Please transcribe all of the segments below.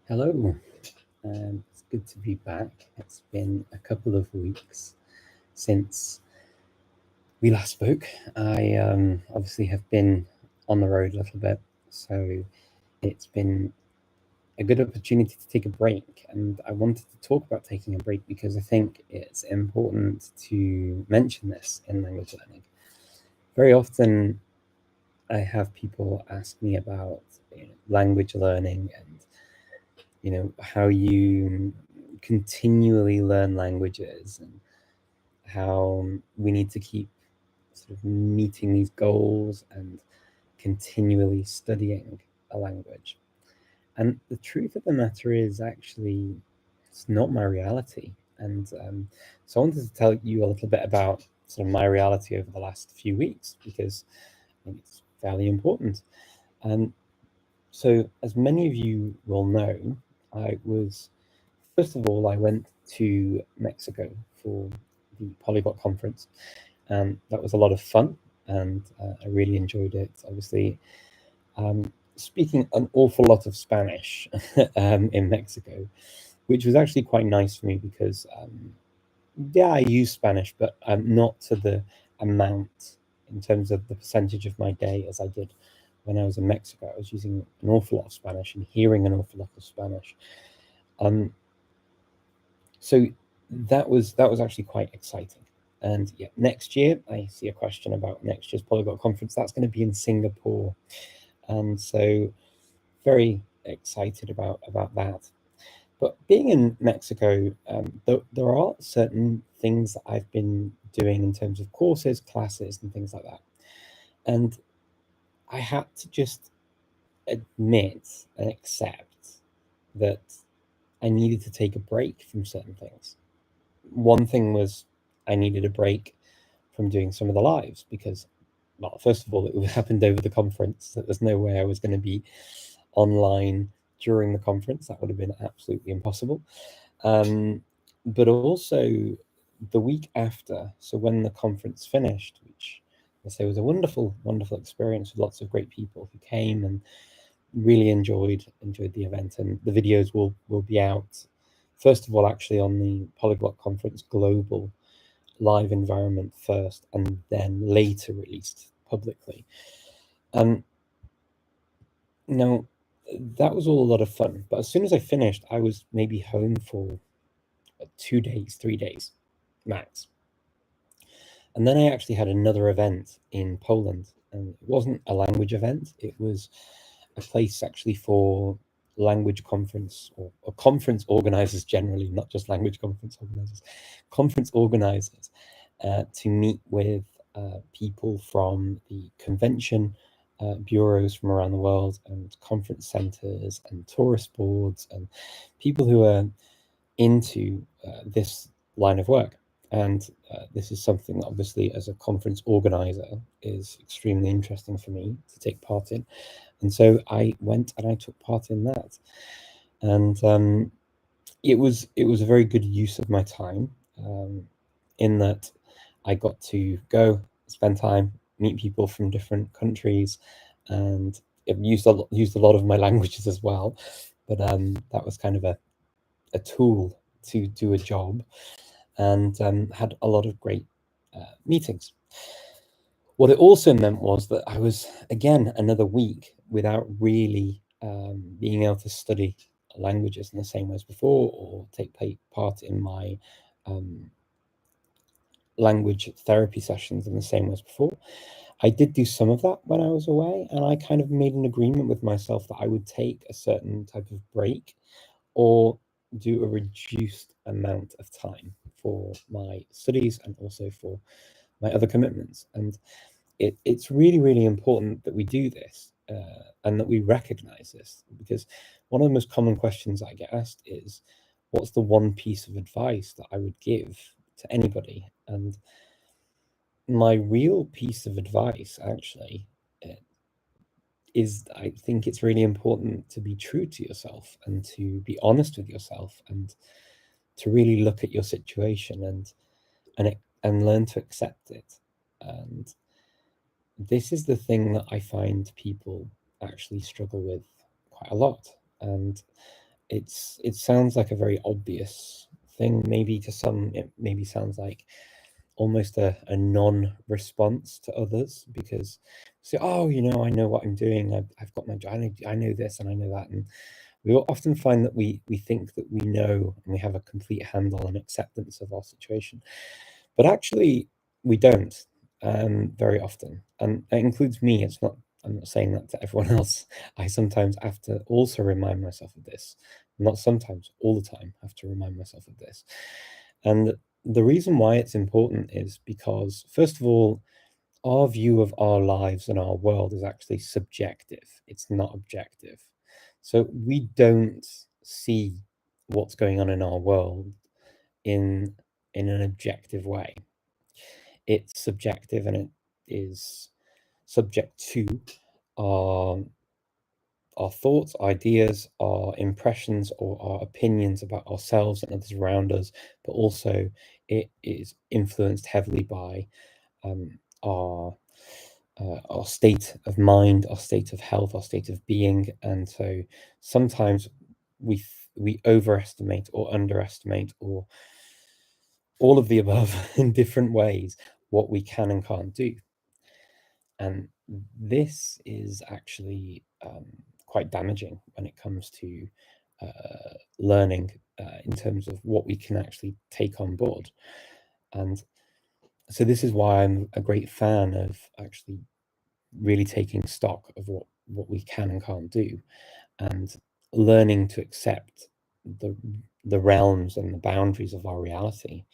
Hello, it's good to be back. It's been a couple of weeks since we last spoke. I obviously have been on the road a little bit, so it's been a good opportunity to take a break. And I wanted to talk about taking a break because I think it's important to mention this in language learning. Very often, I have people ask me about language learning and how you continually learn languages and how we need to keep sort of meeting these goals and continually studying a language. And the truth of the matter is, actually, it's not my reality. And so I wanted to tell you a little bit about sort of my reality over the last few weeks because I think it's fairly important. Um, so, as many of you will know, first of all, I went to Mexico for the Polyglot conference, and that was a lot of fun, and I really enjoyed it. Obviously, speaking an awful lot of Spanish in Mexico, which was actually quite nice for me because, yeah, I use Spanish, but not to the amount in terms of the percentage of my day as I did when I was in Mexico. I was using an awful lot of Spanish and hearing an awful lot of Spanish. So that was actually quite exciting. And yeah, next year I see a question about next year's Polyglot conference. That's going to be in Singapore, and so very excited about that. But being in Mexico, there are certain things that I've been doing in terms of courses, classes, and things like that. And I had to just admit and accept that I needed to take a break from certain things. One thing was I needed a break from doing some of the lives because, well, first of all, it happened over the conference. So there's no way I was going to be online during the conference. That would have been absolutely impossible. But also the week after, so when the conference finished, which I say was a wonderful, wonderful experience with lots of great people who came and really enjoyed the event, and the videos will be out. First of all, actually, on the Polyglot Conference Global live environment first, and then later released publicly. Now, that was all a lot of fun, but as soon as I finished, I was maybe home for 2 days, 3 days max. And then I actually had another event in Poland, and it wasn't a language event, it was a place actually for language conference or conference organizers generally, not just language conference organizers to meet with people from the convention bureaus from around the world and conference centers and tourist boards and people who are into this line of work. And this is something that obviously as a conference organizer is extremely interesting for me to take part in. And so I went and I took part in that. And it was a very good use of my time, in that I got to go spend time, meet people from different countries, and it used a lot of my languages as well. But that was kind of a tool to do a job, and had a lot of great meetings. What it also meant was that I was, again, another week without really being able to study languages in the same way as before or take part in my language therapy sessions in the same way as before. I did do some of that when I was away, and I kind of made an agreement with myself that I would take a certain type of break or do a reduced amount of time for my studies and also for my other commitments. And it's really, really important that we do this and that we recognize this, because one of the most common questions I get asked is, what's the one piece of advice that I would give to anybody? And my real piece of advice actually is, I think it's really important to be true to yourself and to be honest with yourself and to really look at your situation and learn to accept it. And this is the thing that I find people actually struggle with quite a lot. And it sounds like a very obvious thing. Maybe to some, it maybe sounds like almost a non-response to others, because say, oh, you know, I know what I'm doing. I've got my job. I know this and I know that. And we will often find that we think that we know and we have a complete handle and acceptance of our situation, but actually we don't, very often. And that includes me. I'm not saying that to everyone else. I sometimes have to also remind myself of this. Not sometimes, all the time, have to remind myself of this. And the reason why it's important is because, first of all, our view of our lives and our world is actually subjective. It's not objective. So we don't see what's going on in our world in an objective way. It's subjective, and it is subject to our thoughts, ideas, our impressions, or our opinions about ourselves and others around us, but also it is influenced heavily by our state of mind, our state of health, our state of being. And so sometimes we overestimate or underestimate, or all of the above in different ways, what we can and can't do. And this is actually quite damaging when it comes to learning, in terms of what we can actually take on board. And so this is why I'm a great fan of actually really taking stock of what we can and can't do, and learning to accept the realms and the boundaries of our reality.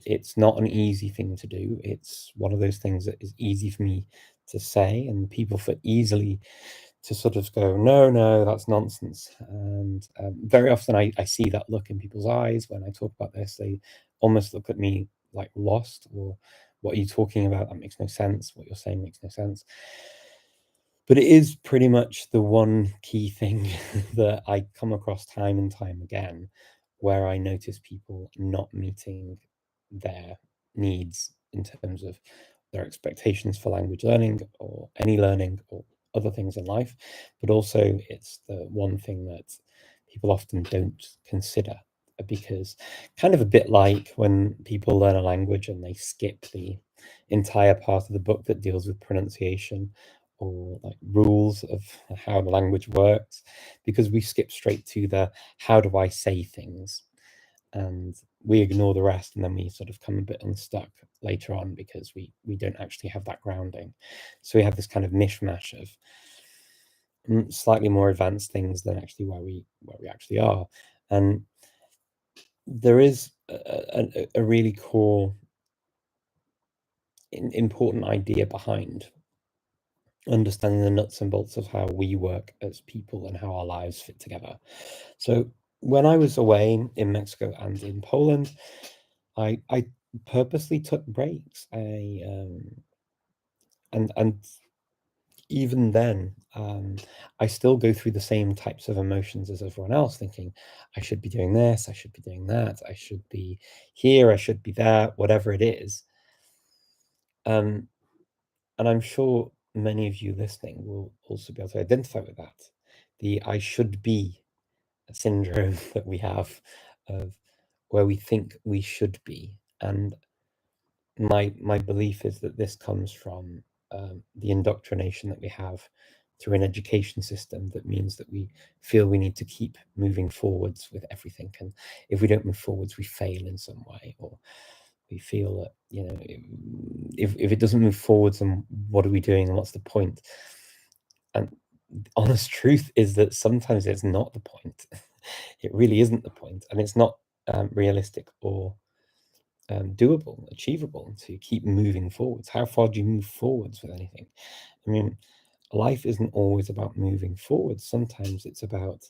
It's not an easy thing to do. It's one of those things that is easy for me to say, and people for easily to sort of go, no, no, that's nonsense. And very often I see that look in people's eyes when I talk about this. They almost look at me like lost, or what are you talking about? That makes no sense. What you're saying makes no sense. But it is pretty much the one key thing that I come across time and time again, where I notice people not meeting their needs in terms of their expectations for language learning or any learning or other things in life. But also, it's the one thing that people often don't consider, because kind of a bit like when people learn a language and they skip the entire part of the book that deals with pronunciation or like rules of how the language works, because we skip straight to the how do I say things, and we ignore the rest, and then we sort of come a bit unstuck later on because we don't actually have that grounding. So we have this kind of mishmash of slightly more advanced things than actually where we actually are. And there is a really core important idea behind understanding the nuts and bolts of how we work as people and how our lives fit together. So when I was away in Mexico and in Poland, I purposely took breaks. And even then, I still go through the same types of emotions as everyone else, thinking I should be doing this, I should be doing that, I should be here, I should be there, whatever it is. And I'm sure many of you listening will also be able to identify with that. The I should be syndrome that we have, of where we think we should be. And my belief is that this comes from the indoctrination that we have through an education system that means that we feel we need to keep moving forwards with everything. And if we don't move forwards, we fail in some way, or we feel that, you know, if it doesn't move forwards, then what are we doing and what's the point? And honest truth is that sometimes it's not the point. It really isn't the point, and it's not realistic or doable, achievable to keep moving forwards. How far do you move forwards with anything? I mean, life isn't always about moving forwards. Sometimes it's about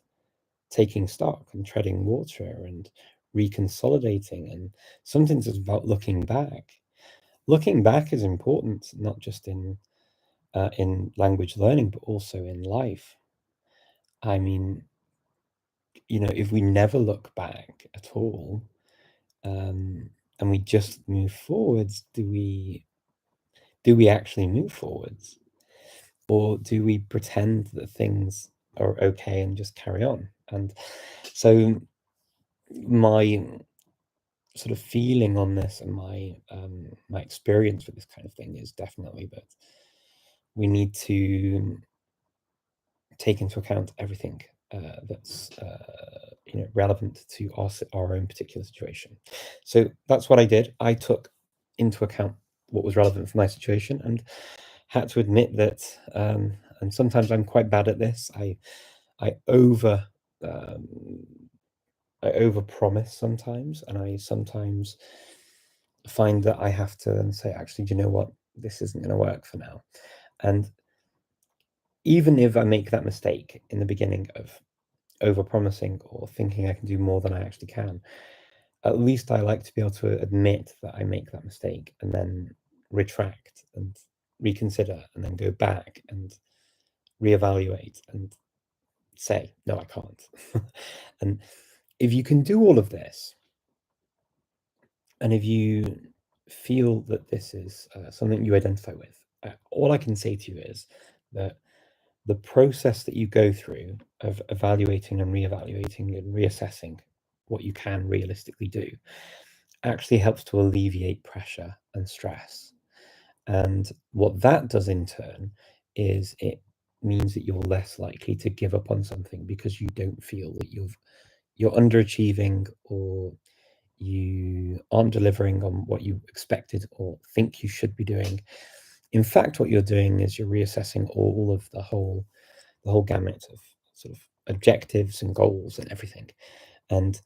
taking stock and treading water and reconsolidating, and sometimes it's about looking back. Looking back is important, not just in language learning, but also in life. I mean, you know, if we never look back at all, and we just move forwards, do we actually move forwards, or do we pretend that things are okay and just carry on? And so my sort of feeling on this and my my experience with this kind of thing is definitely that we need to take into account everything that's relevant to our own particular situation. So that's what I did. I took into account what was relevant for my situation and had to admit that, and sometimes I'm quite bad at this. I over promise sometimes, and I sometimes find that I have to say, actually, do you know what? This isn't going to work for now. And even if I make that mistake in the beginning of over-promising or thinking I can do more than I actually can, at least I like to be able to admit that I make that mistake and then retract and reconsider and then go back and reevaluate and say, no, I can't. And if you can do all of this, and if you feel that this is something you identify with, all I can say to you is that the process that you go through of evaluating and reevaluating and reassessing what you can realistically do actually helps to alleviate pressure and stress. And what that does in turn is it means that you're less likely to give up on something because you don't feel that you're underachieving or you aren't delivering on what you expected or think you should be doing. In fact, what you're doing is you're reassessing all of the whole gamut of sort of objectives and goals and everything. And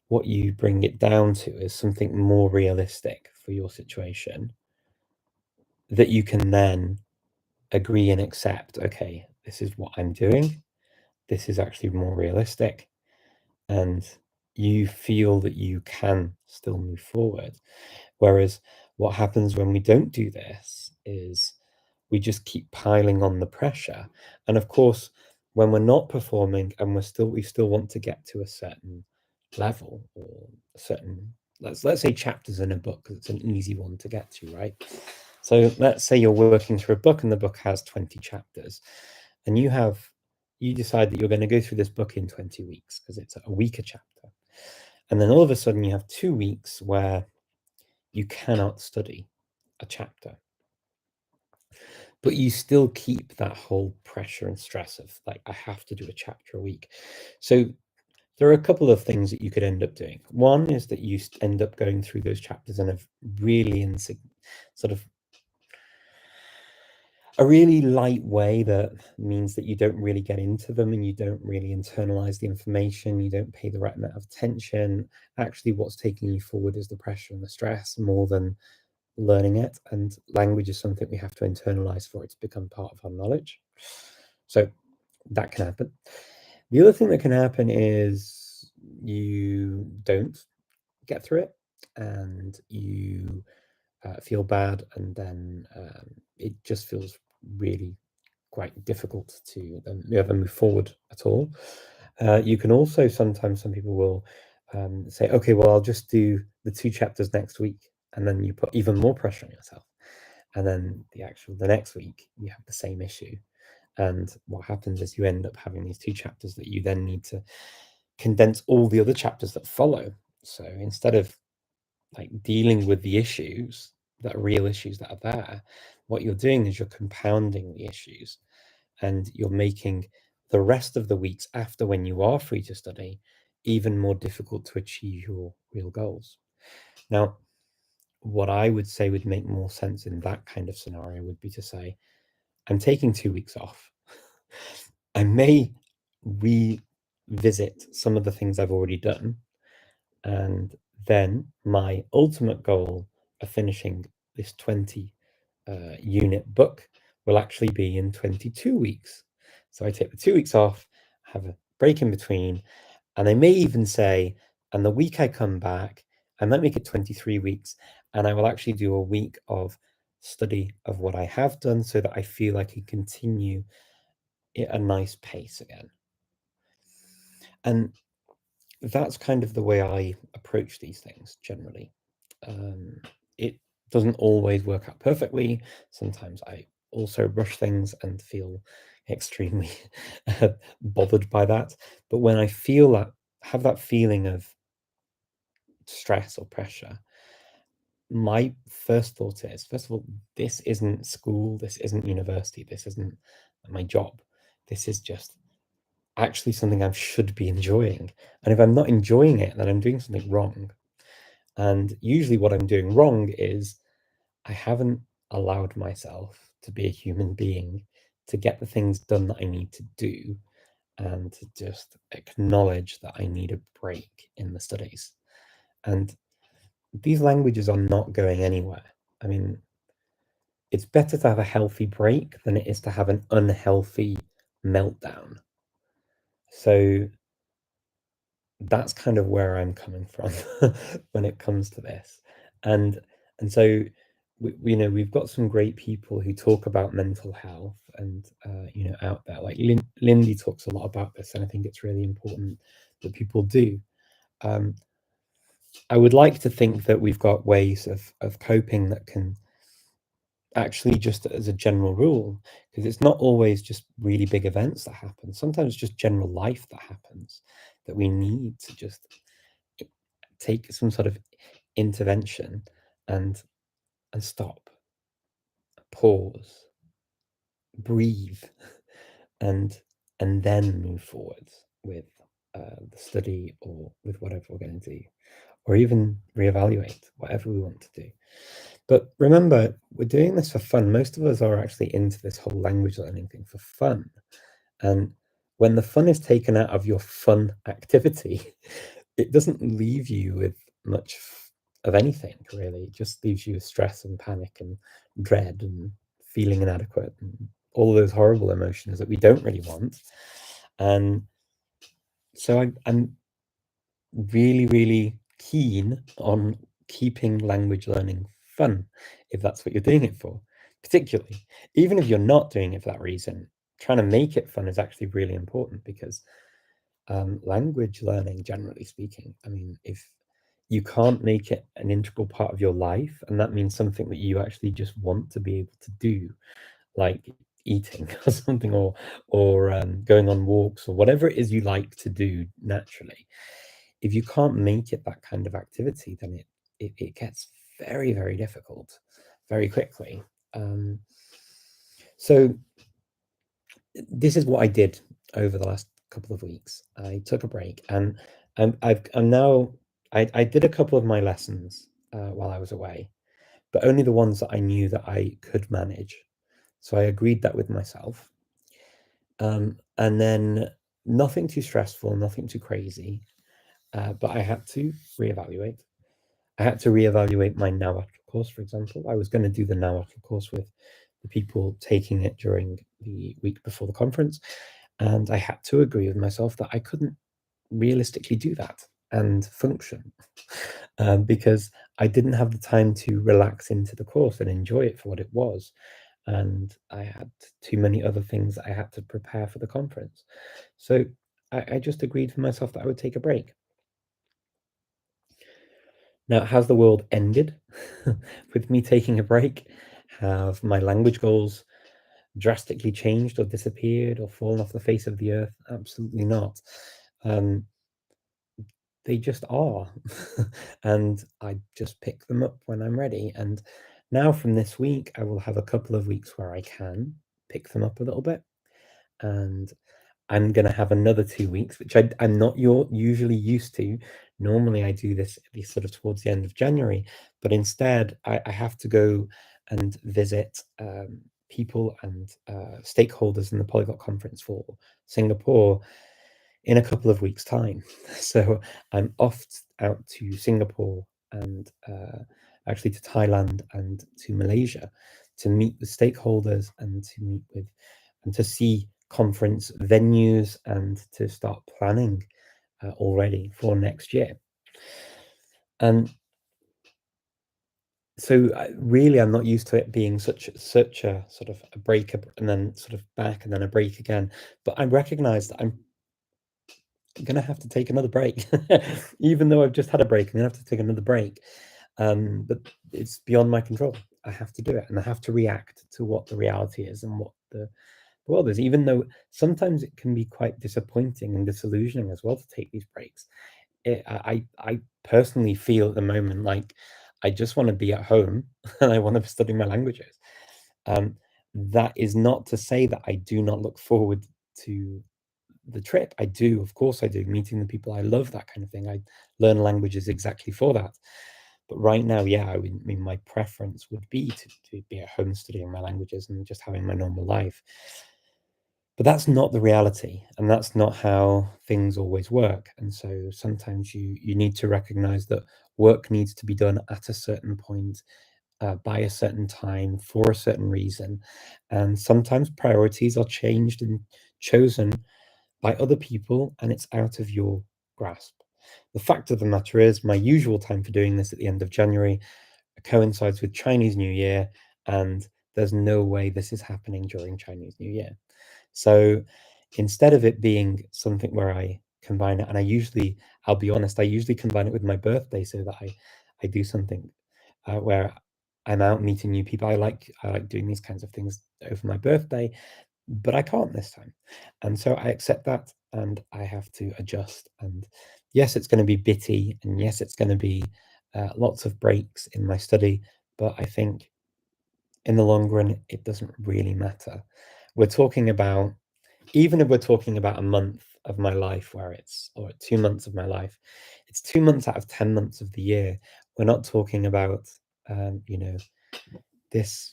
what you bring it down to is something more realistic for your situation that you can then agree and accept. Okay, this is what I'm doing. This is actually more realistic. And you feel that you can still move forward. Whereas what happens when we don't do this is we just keep piling on the pressure. And of course, when we're not performing and we still want to get to a certain level or a certain, let's say chapters in a book, because it's an easy one to get to, right? So let's say you're working through a book and the book has 20 chapters, and you decide that you're going to go through this book in 20 weeks because it's a week a chapter. And then all of a sudden you have 2 weeks where you cannot study a chapter, but you still keep that whole pressure and stress of like, I have to do a chapter a week. So there are a couple of things that you could end up doing. One is that you end up going through those chapters in a really sort of a really light way that means that you don't really get into them and you don't really internalize the information, you don't pay the right amount of attention. Actually, what's taking you forward is the pressure and the stress more than learning it. And language is something we have to internalize for it to become part of our knowledge. So that can happen. The other thing that can happen is you don't get through it and you feel bad, and then it just feels really quite difficult to ever move forward at all. You can also sometimes, some people will say, okay, well, I'll just do the 2 chapters next week, and then you put even more pressure on yourself. And then the next week you have the same issue. And what happens is you end up having these 2 chapters that you then need to condense all the other chapters that follow. So instead of like dealing with the issues that are real issues that are there, what you're doing is you're compounding the issues, and you're making the rest of the weeks after, when you are free to study, even more difficult to achieve your real goals. Now, what I would say would make more sense in that kind of scenario would be to say, I'm taking 2 weeks off. I may revisit some of the things I've already done, and then my ultimate goal of finishing this 20 unit book will actually be in 22 weeks. So I take the 2 weeks off, have a break in between, and I may even say, and the week I come back, I might make it 23 weeks, and I will actually do a week of study of what I have done so that I feel I can continue at a nice pace again. And that's kind of the way I approach these things generally. It doesn't always work out perfectly. Sometimes I also rush things and feel extremely bothered by that. But when I feel that, have that feeling of stress or pressure, my first thought is, first of all, this isn't school, this isn't university, this isn't my job. This is just actually something I should be enjoying. And if I'm not enjoying it, then I'm doing something wrong. And usually what I'm doing wrong is I haven't allowed myself to be a human being, to get the things done that I need to do, and to just acknowledge that I need a break in the studies. And these languages are not going anywhere. I mean, it's better to have a healthy break than it is to have an unhealthy meltdown. So that's kind of where I'm coming from when it comes to this. And so we've got some great people who talk about mental health and out there, like Lindy talks a lot about this, and I think it's really important that people do. I would like to think that we've got ways of coping that can actually, just as a general rule, because it's not always just really big events that happen. Sometimes just general life that happens, that we need to just take some sort of intervention and stop, pause, breathe, and then move forwards with the study, or with whatever we're going to do, or even reevaluate whatever we want to do. But remember, we're doing this for fun. Most of us are actually into this whole language learning thing for fun. And when the fun is taken out of your fun activity, it doesn't leave you with much of anything, really. It just leaves you with stress and panic and dread and feeling inadequate and all those horrible emotions that we don't really want. And so I'm really, really keen on keeping language learning fun, if that's what you're doing it for. Particularly, even if you're not doing it for that reason, trying to make it fun is actually really important, because language learning, generally speaking, I mean, if you can't make it an integral part of your life, and that means something that you actually just want to be able to do, like eating or something, or going on walks, or whatever it is you like to do naturally, if you can't make it that kind of activity, then it gets very, very difficult very quickly. So this is what I did over the last couple of weeks. I took a break, and I did a couple of my lessons while I was away, but only the ones that I knew that I could manage. So I agreed that with myself. And then nothing too stressful, nothing too crazy, but I had to reevaluate. I had to reevaluate my Nahuatl course, for example. I was going to do the Nahuatl course with the people taking it during the week before the conference, and I had to agree with myself that I couldn't realistically do that and function, because I didn't have the time to relax into the course and enjoy it for what it was. And I had too many other things that I had to prepare for the conference. So I just agreed for myself that I would take a break. Now, has the world ended with me taking a break? Have my language goals drastically changed or disappeared or fallen off the face of the earth? Absolutely not. They just are. And I just pick them up when I'm ready. And now from this week, I will have a couple of weeks where I can pick them up a little bit. And I'm going to have another 2 weeks, which I'm not usually used to. Normally, I do this at least sort of towards the end of January, but instead, I have to go and visit people and stakeholders in the Polyglot Conference for Singapore in a couple of weeks' time. So I'm off out to Singapore and actually to Thailand and to Malaysia to meet with stakeholders and to meet with and to see conference venues and to start planning already for next year. And so really, I'm not used to it being such a sort of a break and then sort of back and then a break again. But I recognize that I'm going to have to take another break. Even though I've just had a break, I'm going to have to take another break. But it's beyond my control. I have to do it, and I have to react to what the reality is and what world is, even though sometimes it can be quite disappointing and disillusioning as well to take these breaks. I personally feel at the moment like I just want to be at home and I want to study my languages. That is not to say that I do not look forward to the trip. I do, of course I do, meeting the people I love, that kind of thing. I learn languages exactly for that. But right now, yeah, I mean, my preference would be to be at home studying my languages and just having my normal life. But that's not the reality, and that's not how things always work. And so sometimes you need to recognize that work needs to be done at a certain point, by a certain time, for a certain reason. And sometimes priorities are changed and chosen by other people, and it's out of your grasp. The fact of the matter is, my usual time for doing this at the end of January coincides with Chinese New Year, and there's no way this is happening during Chinese New Year. So instead of it being something where I combine it, and I'll be honest, I usually combine it with my birthday so that I do something where I'm out meeting new people. I like doing these kinds of things over my birthday, but I can't this time. And so I accept that and I have to adjust. And yes, it's going to be bitty, and yes, it's going to be lots of breaks in my study, but I think in the long run, it doesn't really matter. We're talking about, even if we're talking about a month of my life or 2 months of my life, it's 2 months out of 10 months of the year. We're not talking about, you know, this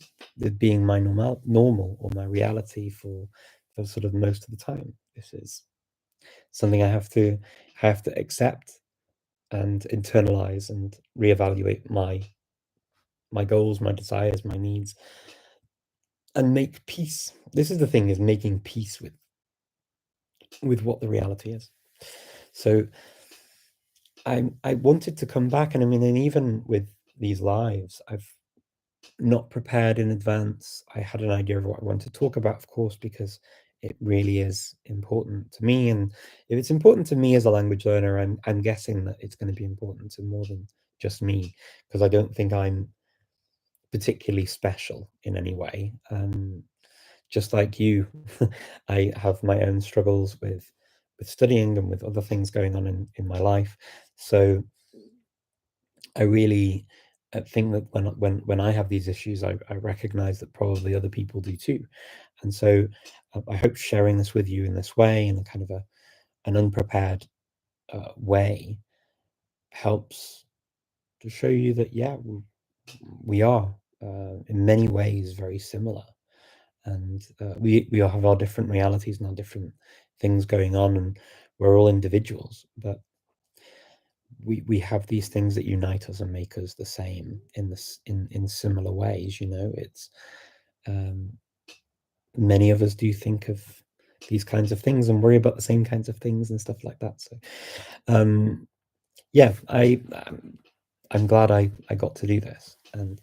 being my normal or my reality for sort of most of the time. This is something I have to accept and internalize and reevaluate my goals, my desires, my needs, and make peace. This is the thing, is making peace with what the reality is. So I wanted to come back, and I mean, and even with these lives, I've not prepared in advance. I had an idea of what I want to talk about, of course, because it really is important to me. And if it's important to me as a language learner, I'm guessing that it's going to be important to more than just me, because I don't think I'm particularly special in any way. Just like you, I have my own struggles with studying and with other things going on in my life. So I really think that when I have these issues, I recognize that probably other people do too. And so I hope sharing this with you in this way, in a kind of an unprepared way, helps to show you that, yeah, we are in many ways very similar. And we all have our different realities and our different things going on, and we're all individuals, but we have these things that unite us and make us the same in similar ways. It's many of us do think of these kinds of things and worry about the same kinds of things and stuff like that. So yeah, I'm glad I got to do this, and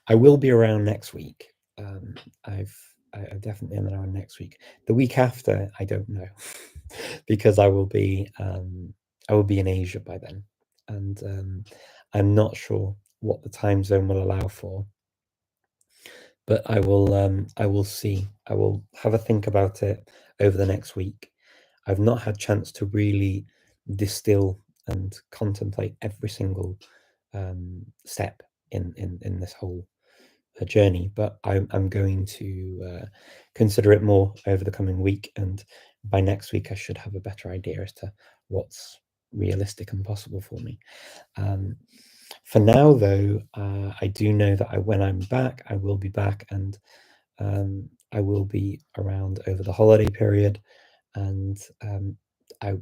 I will be around next week. I definitely am around next week. The week after, I don't know, because I will be in Asia by then, and I'm not sure what the time zone will allow for. But I will see. I will have a think about it over the next week. I've not had chance to really distill and contemplate every single step in this whole journey, but I'm going to consider it more over the coming week, and by next week I should have a better idea as to what's realistic and possible for me. For now, though, I do know that when I'm back, I will be back, and I will be around over the holiday period, and I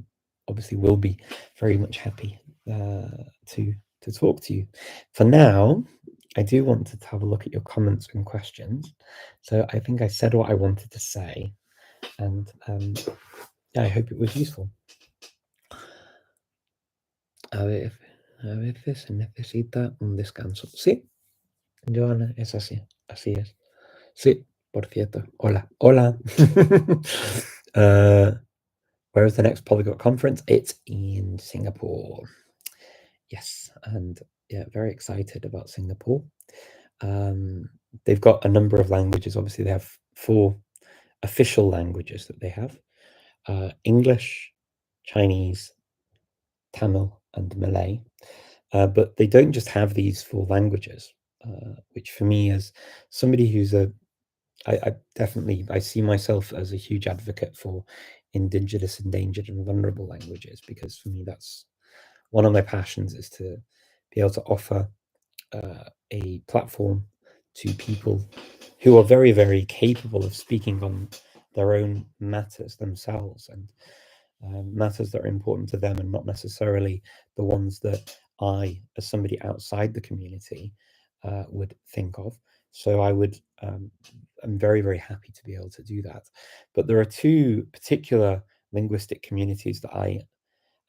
obviously will be very much happy to talk to you. For now, I do want to have a look at your comments and questions. So I think I said what I wanted to say, and yeah, I hope it was useful. A veces se necesita un descanso. Sí, Joana, es así, así es. Sí, por cierto. Hola, hola. Where is the next Polyglot conference? It's in Singapore. Yes, and yeah, very excited about Singapore. They've got a number of languages. Obviously, they have 4 official languages that they have: English, Chinese, Tamil, and Malay. But they don't just have these 4 languages, which for me, as somebody who's I definitely, I see myself as a huge advocate for indigenous, endangered, and vulnerable languages, because for me, that's one of my passions, is to be able to offer a platform to people who are very, very capable of speaking on their own matters themselves, and matters that are important to them, and not necessarily the ones that I, as somebody outside the community, would think of. So I'm very, very happy to be able to do that. But there are 2 particular linguistic communities that I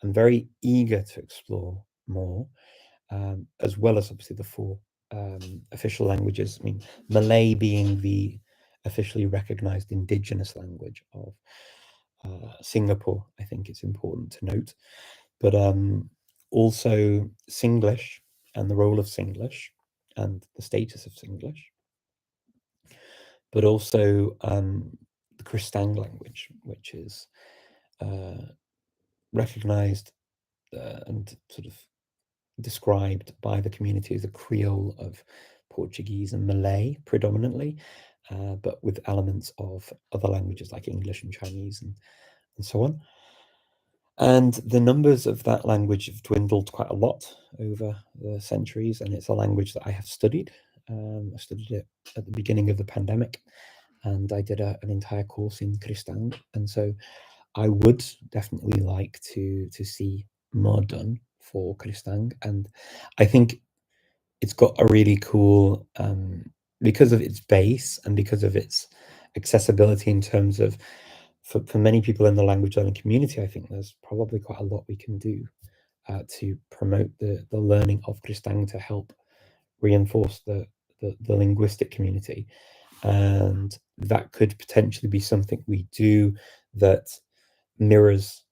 am very eager to explore more, as well as obviously the 4 official languages. I mean, Malay being the officially recognized indigenous language of Singapore, I think it's important to note. But also Singlish, and the role of Singlish and the status of Singlish. But also the Kristang language, which is recognized and sort of described by the community as a Creole of Portuguese and Malay predominantly, but with elements of other languages like English and Chinese and so on. And the numbers of that language have dwindled quite a lot over the centuries, and it's a language that I have studied. I studied it at the beginning of the pandemic, and I did an entire course in Kristang, and so I would definitely like to see more done for Kristang. And I think it's got a really cool, because of its base and because of its accessibility in terms of, for many people in the language learning community, I think there's probably quite a lot we can do to promote the learning of Kristang, to help reinforce the linguistic community. And that could potentially be something we do that mirrors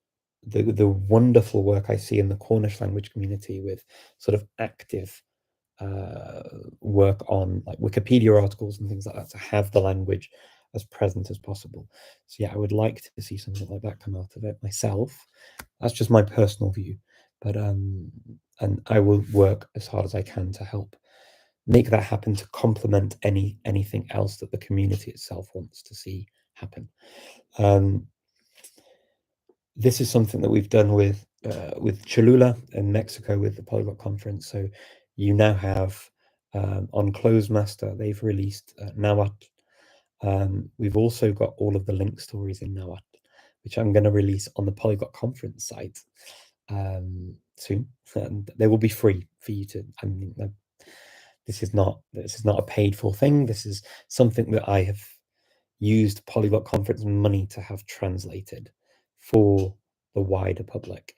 the wonderful work I see in the Cornish language community, with sort of active work on like Wikipedia articles and things like that, to have the language as present as possible. So yeah, I would like to see something like that come out of it myself. That's just my personal view, but and I will work as hard as I can to help make that happen, to complement anything else that the community itself wants to see happen. This is something that we've done with Cholula in Mexico with the Polyglot Conference. So you now have on Closemaster, they've released Nahuatl. We've also got all of the link stories in Nahuatl, which I'm going to release on the Polyglot Conference site soon, and they will be free for you to. I mean, this is not a paid for thing. This is something that I have used Polyglot Conference money to have translated for the wider public.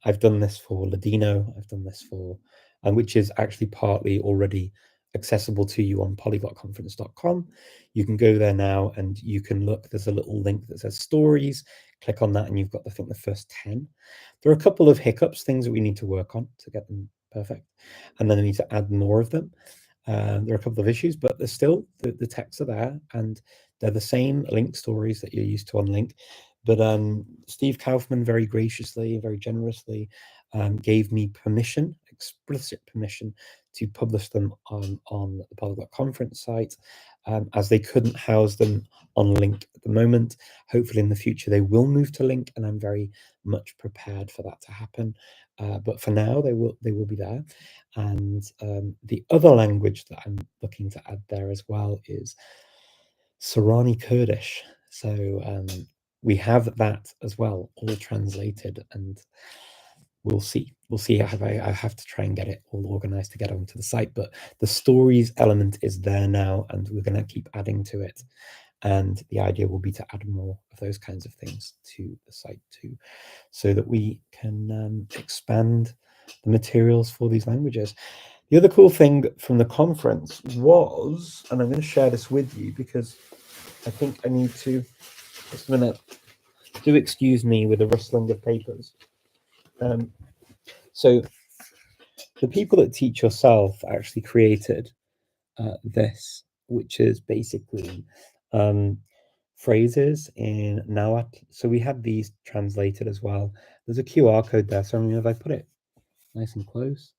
I've done this for Ladino, I've done this for, which is actually partly already accessible to you on polyglotconference.com. You can go there now and you can look, there's a little link that says stories, click on that and you've got, I think, the first 10. There are a couple of hiccups, things that we need to work on to get them perfect, and then we need to add more of them. There are a couple of issues, but there's still, the texts are there, and they're the same link stories that you're used to on Link. But Steve Kaufman very graciously, very generously gave me permission, explicit permission, to publish them on the Polyglot Conference site, as they couldn't house them on Link at the moment. Hopefully in the future they will move to Link, and I'm very much prepared for that to happen. But for now, they will be there. And the other language that I'm looking to add there as well is Sorani Kurdish. So we have that as well, all translated, and we'll see. I have to try and get it all organized to get onto the site, but the stories element is there now, and we're going to keep adding to it. And the idea will be to add more of those kinds of things to the site too, so that we can expand the materials for these languages. The other cool thing from the conference was, and I'm going to share this with you because I think I need to, just a minute, do excuse me with the rustling of papers. So the people at Teach Yourself actually created this, which is basically phrases in Nahuatl. So we had these translated as well. There's a QR code there. So I mean, if I put it nice and close,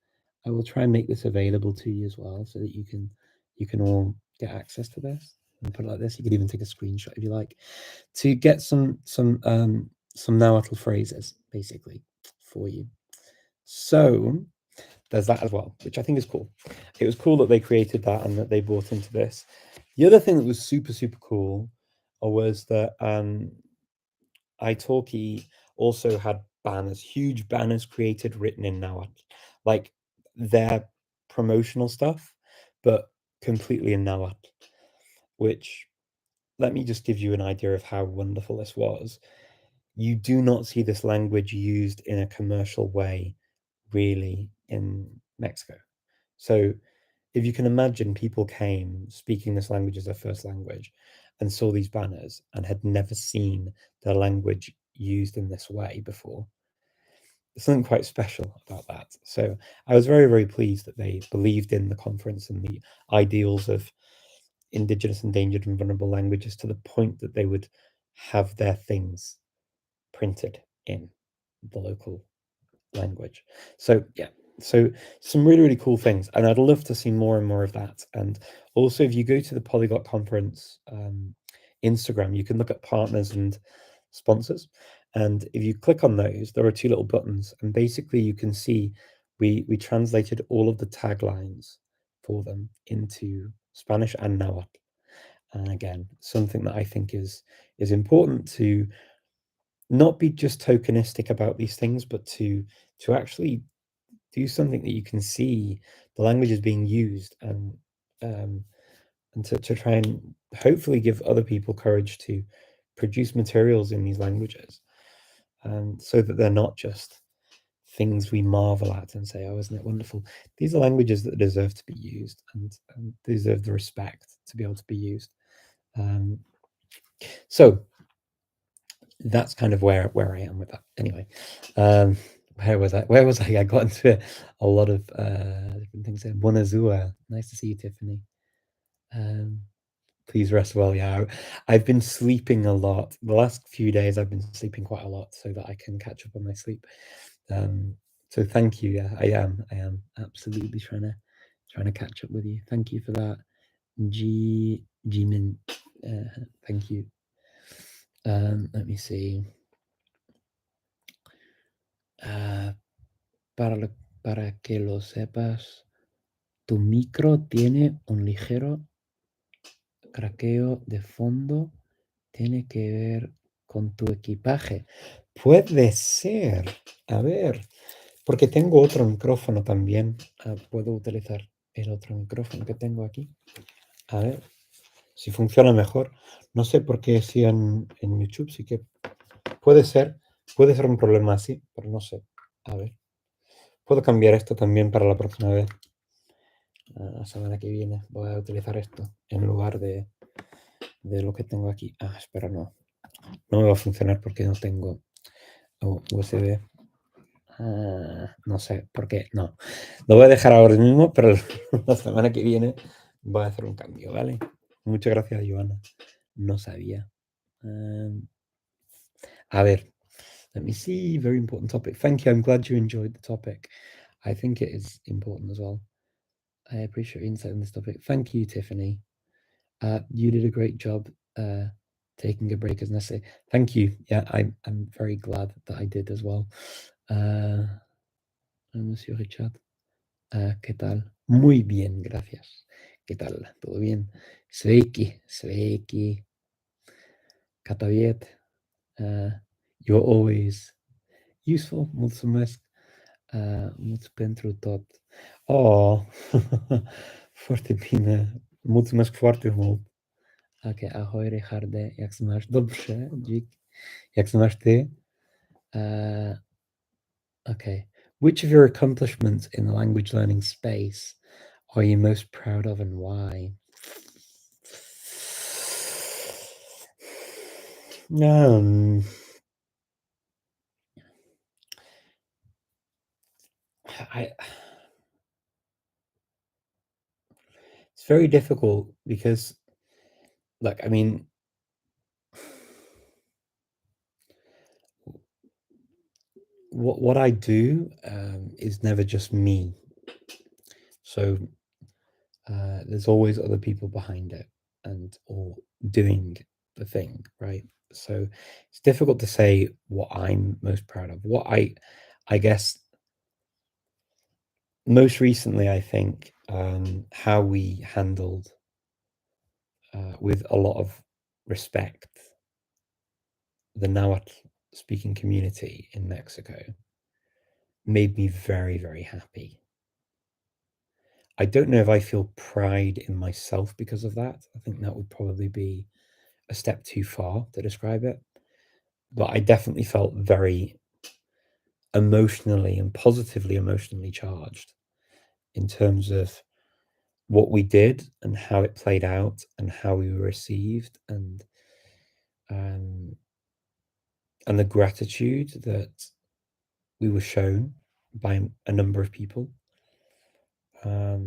I will try and make this available to you as well, so that you can all get access to this. And put it like this. You could even take a screenshot if you like, to get some Nahuatl phrases basically for you. So there's that as well, which I think is cool. It was cool that they created that and that they brought into this. The other thing that was super, super cool was that italki also had banners, huge banners created written in Nahuatl, like their promotional stuff, but completely in Nahuatl, which, let me just give you an idea of how wonderful this was. You do not see this language used in a commercial way, really, in Mexico. So if you can imagine, people came speaking this language as their first language and saw these banners and had never seen their language used in this way before. There's something quite special about that. So I was very, very pleased that they believed in the conference and the ideals of Indigenous, endangered, and vulnerable languages, to the point that they would have their things printed in the local language. So yeah, so some really, really cool things, and I'd love to see more and more of that. And also, if you go to the Polyglot Conference Instagram, you can look at partners and sponsors, and if you click on those, there are two little buttons, and basically you can see we translated all of the taglines for them into Spanish and Nahuatl. And again, something that I think is important, to not be just tokenistic about these things, but to actually do something that you can see the language is being used, and to try and hopefully give other people courage to produce materials in these languages, so that they're not just things we marvel at and say, oh, isn't it wonderful? These are languages that deserve to be used, and deserve the respect to be able to be used. So that's kind of where I am with that. Anyway, where was I? I got into a lot of different things there. Bonazua, nice to see you, Tiffany. Please rest well. Yeah, I've been sleeping a lot. The last few days I've been sleeping quite a lot so that I can catch up on my sleep. So thank you. Yeah, I am absolutely trying to catch up with you. Thank you for that. Jimin, thank you. Let me see. Para que lo sepas, tu micro tiene un ligero craqueo de fondo. Tiene que ver con tu equipaje. Puede ser. A ver, porque tengo otro micrófono también. Puedo utilizar el otro micrófono que tengo aquí. A ver si funciona mejor. No sé por qué si en YouTube sí que puede ser un problema así, pero no sé. A ver. Puedo cambiar esto también para la próxima vez. La semana que viene voy a utilizar esto en lugar de lo que tengo aquí. Espera, no. No me va a funcionar porque no tengo USB. No sé por qué. No. Lo voy a dejar ahora mismo, pero la semana que viene voy a hacer un cambio, ¿vale? Muchas gracias, Joana. No sabía. A ver. Let me see. Very important topic. Thank you. I'm glad you enjoyed the topic. I think it is important as well. I appreciate your insight on this topic. Thank you, Tiffany. You did a great job taking a break as necessary. Thank you. Yeah, I'm very glad that I did as well. Monsieur Richard. ¿Qué tal? Muy bien, gracias. ¿Qué tal? ¿Todo bien? Sveiki, sveiki. Kataviet. You're always useful. Mulțumesc. Mulțumesc pentru tot. Oh, foarte bine. Mulțumesc foarte mult. Okay, ahoj Richarde, jak se máš? Dobře, dík. Jak se máš ty? Okay. Which of your accomplishments in the language learning space are you most proud of, and why? It's very difficult because, like, I mean, what I do is never just me. So there's always other people behind it and or doing the thing, right? So it's difficult to say what I'm most proud of. What I guess most recently, I think how we handled with a lot of respect the Nahuatl speaking community in Mexico made me very, very happy. I don't know if I feel pride in myself because of that. I think that would probably be a step too far to describe it. But I definitely felt very emotionally and positively emotionally charged in terms of what we did and how it played out and how we were received um, and the gratitude that we were shown by a number of people. I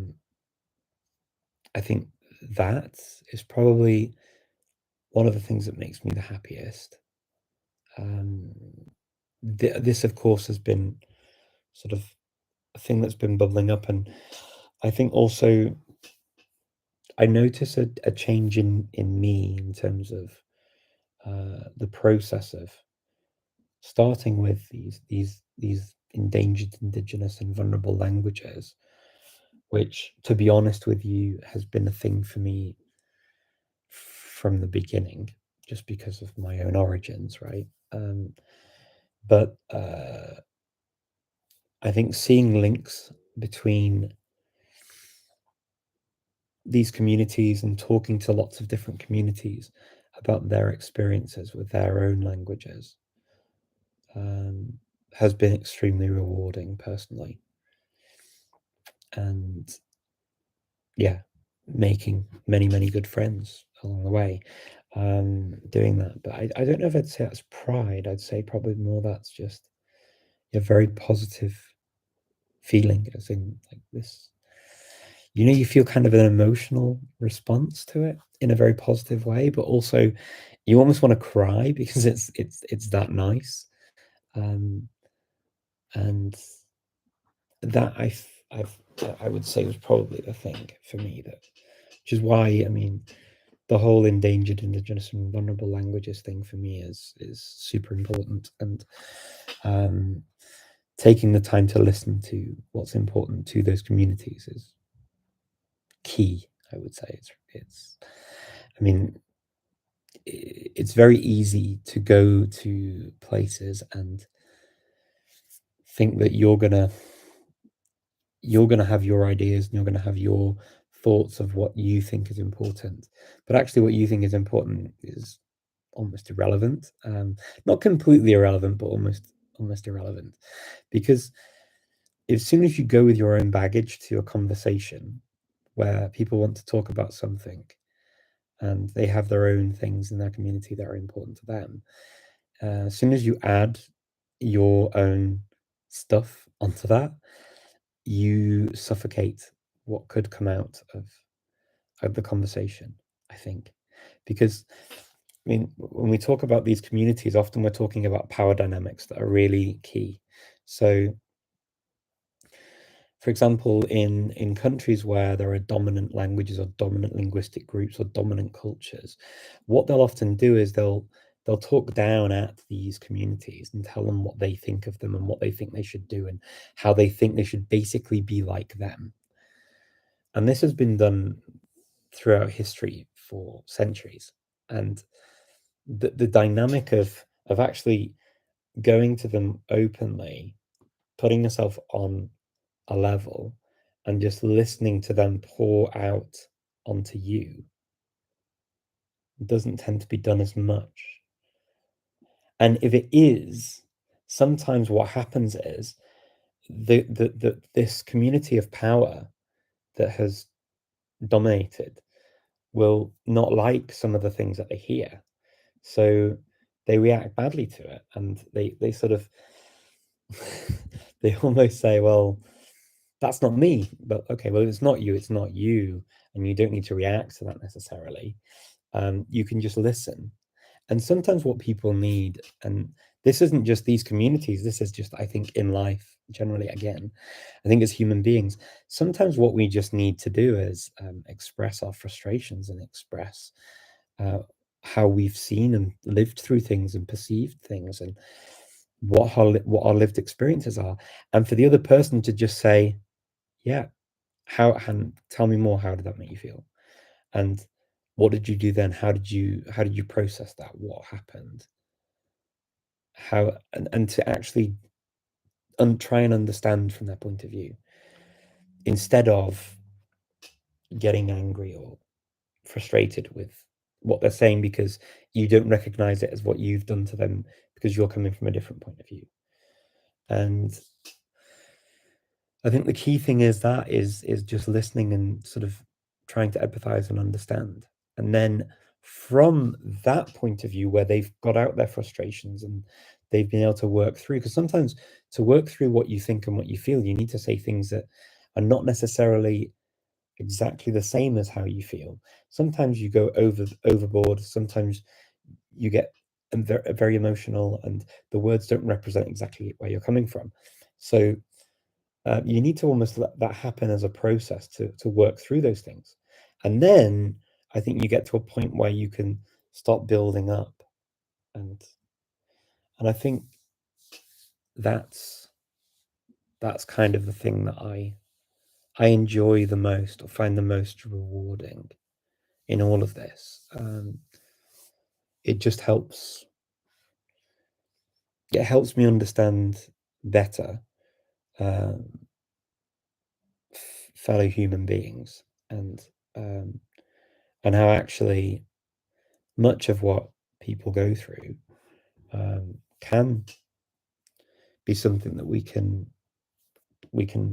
think that is probably one of the things that makes me the happiest. This, of course, has been sort of a thing that's been bubbling up, and I think also I notice a change in me in terms of the process of starting with these endangered, indigenous, and vulnerable languages, which, to be honest with you, has been a thing for me from the beginning, just because of my own origins, right? But I think seeing links between these communities and talking to lots of different communities about their experiences with their own languages has been extremely rewarding personally. And yeah, making many, many good friends along the way doing that. But I don't know if I'd say that's pride. I'd say probably more that's just a very positive feeling, as in like this, you feel kind of an emotional response to it in a very positive way, but also you almost want to cry because it's that nice. And that I would say was probably the thing for me, that which is why, I mean, the whole endangered, indigenous, and vulnerable languages thing for me is super important. And taking the time to listen to what's important to those communities is key. I would say it's I mean, it's very easy to go to places and think that you're gonna have your ideas and you're gonna have your thoughts of what you think is important, but actually what you think is important is almost irrelevant. Not completely irrelevant, but almost irrelevant, because as soon as you go with your own baggage to a conversation where people want to talk about something and they have their own things in their community that are important to them, as soon as you add your own stuff onto that, you suffocate what could come out of the conversation, I think. Because, I mean, when we talk about these communities, often we're talking about power dynamics that are really key. So, for example, in countries where there are dominant languages or dominant linguistic groups or dominant cultures, what they'll often do is they'll talk down at these communities and tell them what they think of them and what they think they should do and how they think they should basically be like them. And this has been done throughout history for centuries. And the dynamic of actually going to them openly, putting yourself on a level and just listening to them pour out onto you doesn't tend to be done as much. And if it is, sometimes what happens is this community of power that has dominated will not like some of the things that they hear. So they react badly to it, and they sort of they almost say, well, that's not me. But okay, well, it's not you, and you don't need to react to that necessarily. You can just listen. And sometimes what people need, and this isn't just these communities, this is just, I think, in life generally. Again, I think as human beings, sometimes what we just need to do is express our frustrations and express how we've seen and lived through things and perceived things, and what our lived experiences are, and for the other person to just say, yeah, and tell me more, how did that make you feel, and what did you do then, how did you process that, what happened, how, and to actually try and understand from their point of view, instead of getting angry or frustrated with what they're saying because you don't recognize it as what you've done to them, because you're coming from a different point of view. And I think the key thing is just listening and sort of trying to empathize and understand. And then from that point of view, where they've got out their frustrations and they've been able to work through, because sometimes to work through what you think and what you feel, you need to say things that are not necessarily exactly the same as how you feel. Sometimes you go overboard. Sometimes you get very emotional, and the words don't represent exactly where you're coming from. So you need to almost let that happen as a process to work through those things. And then I think you get to a point where you can start building up. And I think that's kind of the thing that I enjoy the most, or find the most rewarding in all of this. It just helps. It helps me understand better fellow human beings, and how actually much of what people go through can be something that we can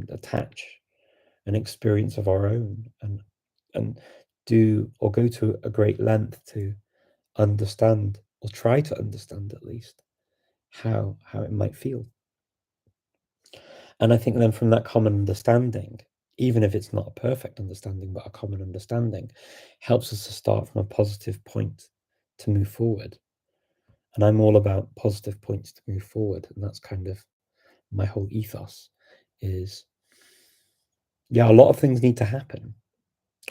attach an experience of our own, and do, or go to a great length to understand, or try to understand at least, how it might feel. And I think then from that common understanding, even if it's not a perfect understanding, but a common understanding, helps us to start from a positive point to move forward. And I'm all about positive points to move forward. And that's kind of my whole ethos is, yeah, a lot of things need to happen.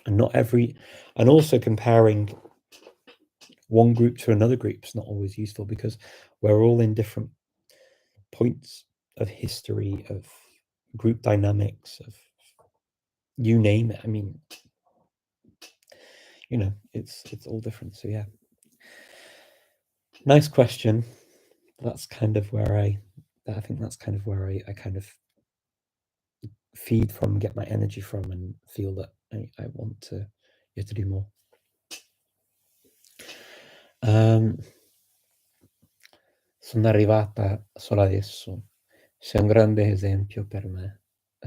And and also comparing one group to another group is not always useful, because we're all in different points of history, of group dynamics, of you name it. I mean, it's all different. So yeah, nice question. That's kind of where I think that's kind of where I kind of feed from, get my energy from, and feel that I want to do more. Sono arrivata solo adesso. Sei un grande esempio per me.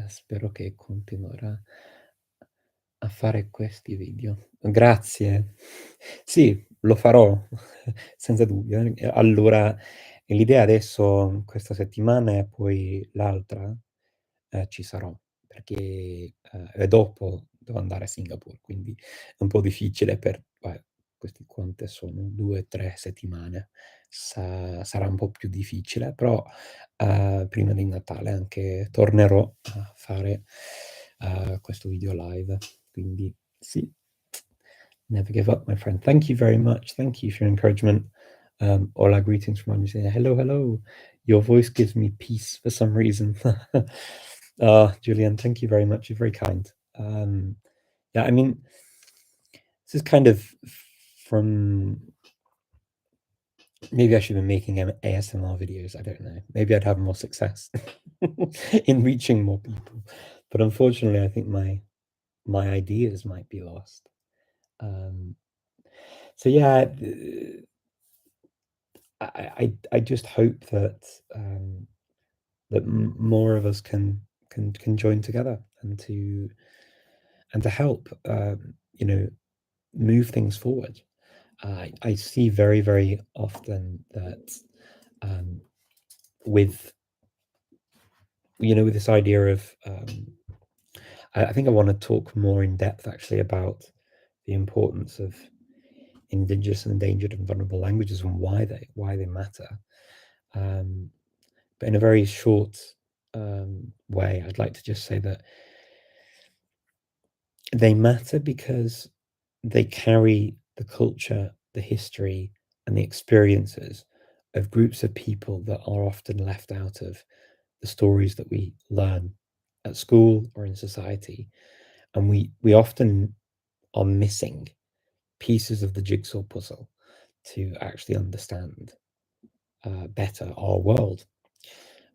Spero che continuerà a fare questi video. Grazie. Sì, lo farò senza dubbio. Allora, l'idea adesso, questa settimana e poi l'altra, ci sarò, perché e dopo devo andare a Singapore, quindi è un po' difficile per questi, quante sono? 2, 3 settimane. Sarà un po' più difficile, però prima di Natale anche tornerò a fare questo video live. Quindi sì, never give up, my friend. Thank you very much. Thank you for your encouragement. Hola, greetings from Indonesia. Hello, hello. Your voice gives me peace for some reason. Julian, thank you very much. You're very kind. Yeah, I mean, this is kind of from, maybe I should be making ASMR videos. I don't know. Maybe I'd have more success in reaching more people. But unfortunately, I think my ideas might be lost. So yeah, I just hope that that more of us can join together, and to help move things forward. I see very, very often that with with this idea of I think I want to talk more in depth actually about the importance of indigenous and endangered and vulnerable languages, and why they matter. But in a very short way, I'd like to just say that they matter because they carry the culture, the history, and the experiences of groups of people that are often left out of the stories that we learn at school or in society. And we often are missing pieces of the jigsaw puzzle to actually understand better our world.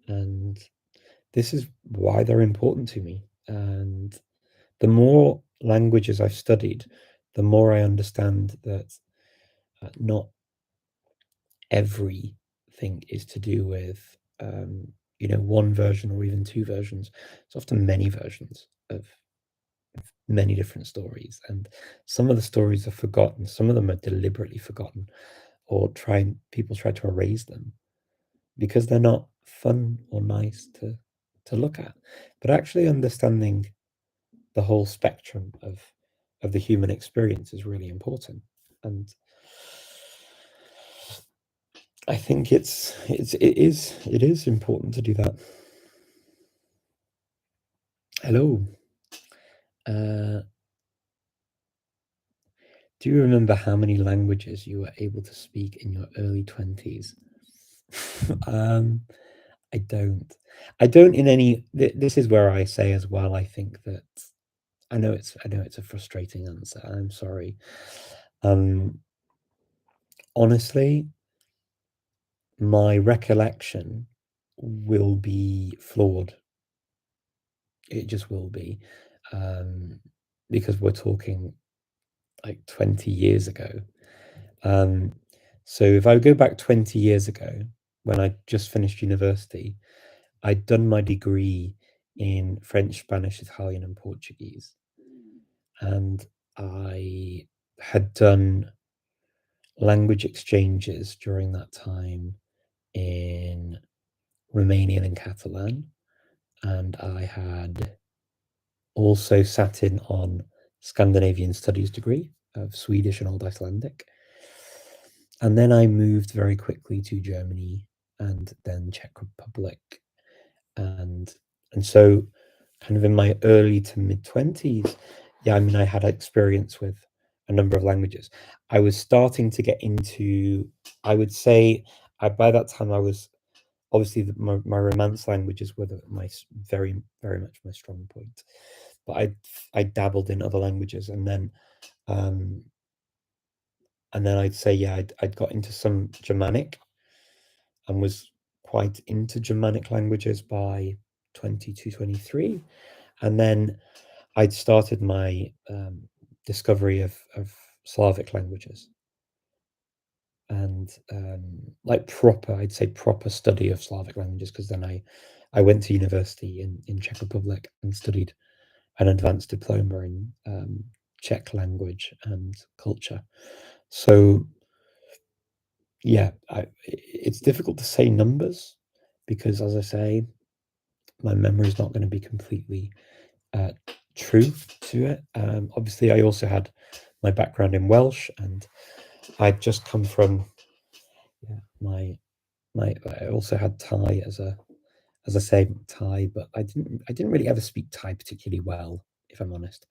And this is why they're important to me. And the more languages I've studied, the more I understand that not everything is to do with one version or even two versions. It's often many versions of many different stories, and some of the stories are forgotten. Some of them are deliberately forgotten, or people try to erase them because they're not fun or nice to look at. But actually understanding the whole spectrum of the human experience is really important, and I think it is important to do that. Hello. Do you remember how many languages you were able to speak in your early 20s? I don't. I don't in any. This is where I say as well. I think that I know it's a frustrating answer. I'm sorry. Honestly, my recollection will be flawed. It just will be, because we're talking like 20 years ago. So if I go back 20 years ago, when I just finished university, I'd done my degree in French, Spanish, Italian, and Portuguese. And I had done language exchanges during that time in Romanian and Catalan. And I had also sat in on Scandinavian Studies degree of Swedish and Old Icelandic. And then I moved very quickly to Germany and then Czech Republic. And so kind of in my early to mid 20s, yeah, I mean, I had experience with a number of languages. I was starting to get into, I would say, by that time I was obviously my Romance languages were very, very much my strong point. But I dabbled in other languages, and then I'd say, yeah, I'd got into some Germanic and was quite into Germanic languages by 22, 23. And then I'd started my discovery of Slavic languages and like I'd say proper study of Slavic languages, because then I went to university in Czech Republic and studied an advanced diploma in Czech language and culture. So yeah, it's difficult to say numbers because, as I say, my memory is not going to be completely true to it. Obviously, I also had my background in Welsh, and I'd just come from my. I also had Thai as I say, Thai, but I didn't really ever speak Thai particularly well, if I'm honest.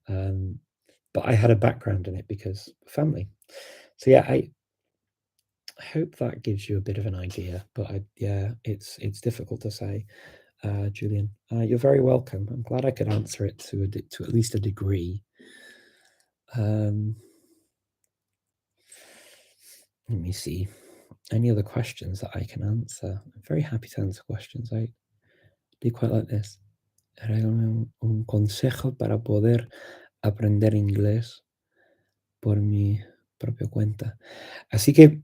But I had a background in it because of family. So yeah, I hope that gives you a bit of an idea. But it's difficult to say. Julian, you're very welcome. I'm glad I could answer it to at least a degree. Let me see. Any other questions that I can answer? I'm very happy to answer questions. I do quite like this. Regálame un consejo para poder aprender inglés por mi propia cuenta. Así que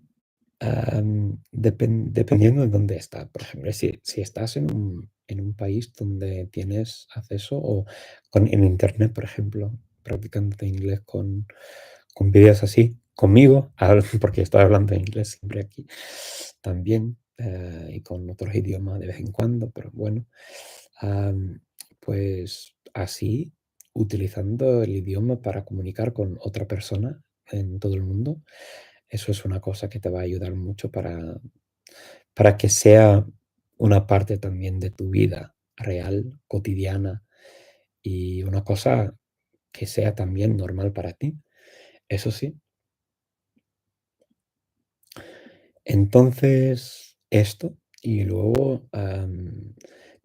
dependiendo de dónde estás, por ejemplo, si estás en un país donde tienes acceso o en internet, por ejemplo, practicando inglés con vídeos así, conmigo, porque estoy hablando inglés siempre aquí también, y con otros idiomas de vez en cuando, pero bueno, pues así, utilizando el idioma para comunicar con otra persona en todo el mundo, eso es una cosa que te va a ayudar mucho para para que sea una parte también de tu vida real, cotidiana, y una cosa que sea también normal para ti. Eso sí. Entonces, esto, y luego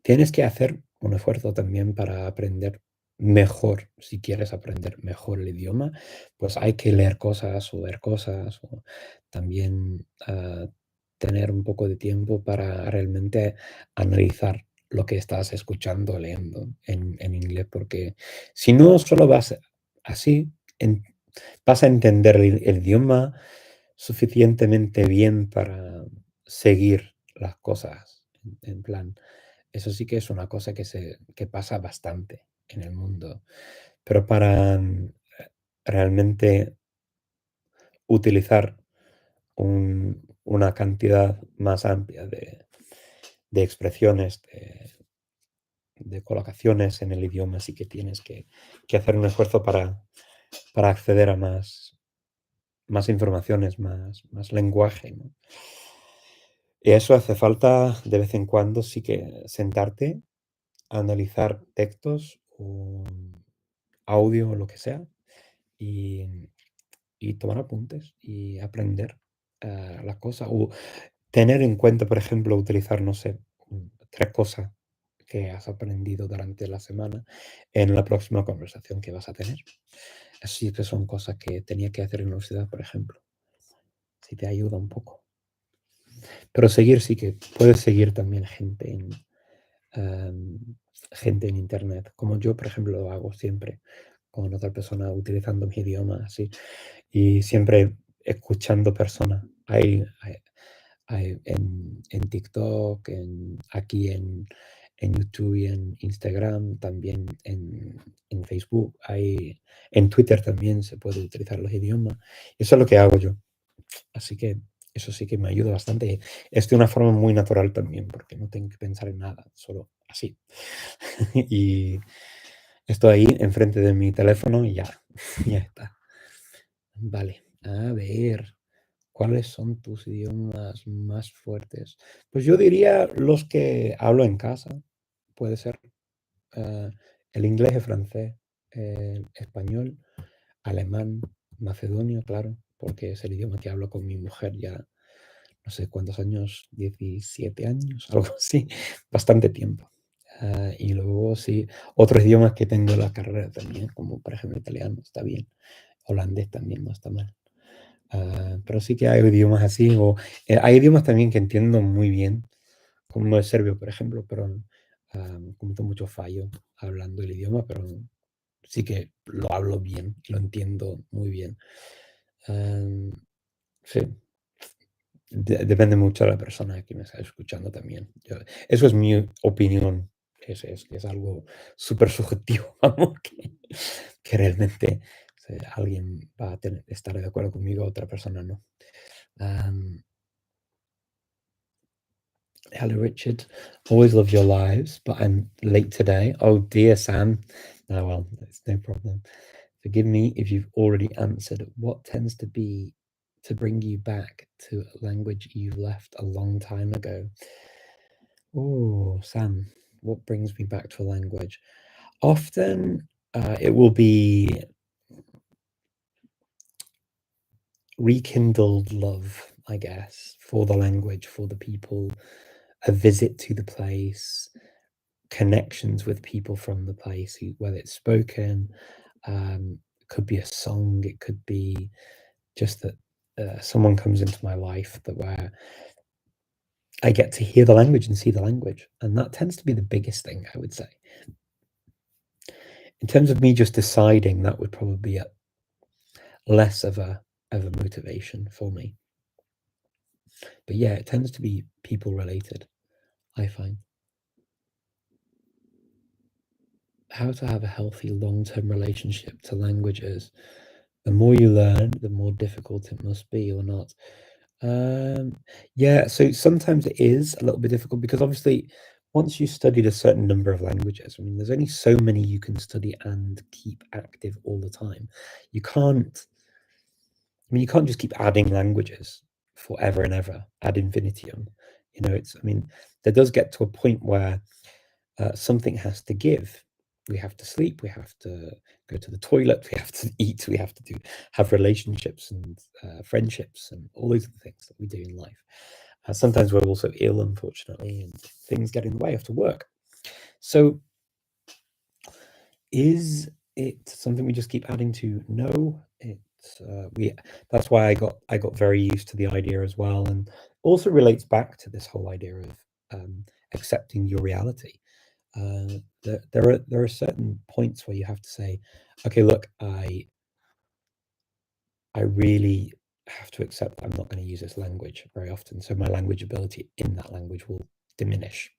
tienes que hacer un esfuerzo también para aprender mejor. Si quieres aprender mejor el idioma, pues hay que leer cosas o ver cosas, o también tener un poco de tiempo para realmente analizar lo que estás escuchando, leyendo en inglés, porque si no solo vas así, vas a entender el idioma suficientemente bien para seguir las cosas. En plan, eso sí que es una cosa que pasa bastante en el mundo. Pero para realmente utilizar una cantidad más amplia de expresiones, de colocaciones en el idioma, sí que tienes que hacer un esfuerzo para acceder a más informaciones, más lenguaje, ¿no? Y eso hace falta de vez en cuando, sí que sentarte, a analizar textos o audio o lo que sea y, y tomar apuntes y aprender las cosas. O tener en cuenta, por ejemplo, utilizar, no sé, 3 cosas que has aprendido durante la semana en la próxima conversación que vas a tener. Así que son cosas que tenía que hacer en la universidad, por ejemplo. Si te ayuda un poco. Pero seguir sí que puedes seguir también gente en internet, como yo, por ejemplo, lo hago siempre con otra persona utilizando mi idioma, así, y siempre escuchando personas. Hay en TikTok, aquí en YouTube y en Instagram, también en Facebook, en Twitter también se puede utilizar los idiomas. Eso es lo que hago yo. Así que eso sí que me ayuda bastante. Es de una forma muy natural también, porque no tengo que pensar en nada, solo así. Y estoy ahí enfrente de mi teléfono y ya, ya está. Vale, a ver, ¿cuáles son tus idiomas más fuertes? Pues yo diría los que hablo en casa, puede ser eh, el inglés, el francés, el español, alemán, macedonio, claro, porque es el idioma que hablo con mi mujer ya no sé cuántos años, 17 años, algo así, bastante tiempo. Y luego sí, otros idiomas que tengo en la carrera también, como por ejemplo italiano, está bien. Holandés también no está mal. Pero sí que hay idiomas así, o hay idiomas también que entiendo muy bien, como el serbio, por ejemplo, pero cometo mucho fallo hablando el idioma, pero sí que lo hablo bien, lo entiendo muy bien. Sí, depende mucho de la persona que me está escuchando también. Eso es mi opinión. Es algo súper subjetivo, vamos, que realmente alguien va a estar de acuerdo conmigo, otra persona no. Um, Hello, Richard. Always love your lives, but I'm late today. Oh dear, Sam. Oh well, it's no problem. Forgive me if you've already answered. What tends to bring you back to a language you left a long time ago? Oh, Sam, what brings me back to a language? Often it will be rekindled love, I guess, for the language, for the people, a visit to the place, connections with people from the place, whether it's spoken, it could be a song, it could be just that someone comes into my life where I get to hear the language and see the language. And that tends to be the biggest thing, I would say. In terms of me just deciding, that would probably be less of a motivation for me. But yeah, it tends to be people related, I find. How to have a healthy long-term relationship to languages. The more you learn, the more difficult it must be, or not. Yeah, so sometimes it is a little bit difficult because obviously once you studied a certain number of languages, I mean, there's only so many you can study and keep active all the time. You can't, I mean, you can't just keep adding languages forever and ever ad infinitum. You know, I mean, there does get to a point where something has to give. We have to sleep, we have to go to the toilet, we have to eat, we have to have relationships and friendships and all these things that we do in life. Sometimes we're also ill, unfortunately, and things get in the way, have to work. So is it something we just keep adding to? No, it's that's why I got very used to the idea as well, and also relates back to this whole idea of accepting your reality. There are certain points where you have to say, okay, look, I really have to accept that I'm not going to use this language very often, so my language ability in that language will diminish.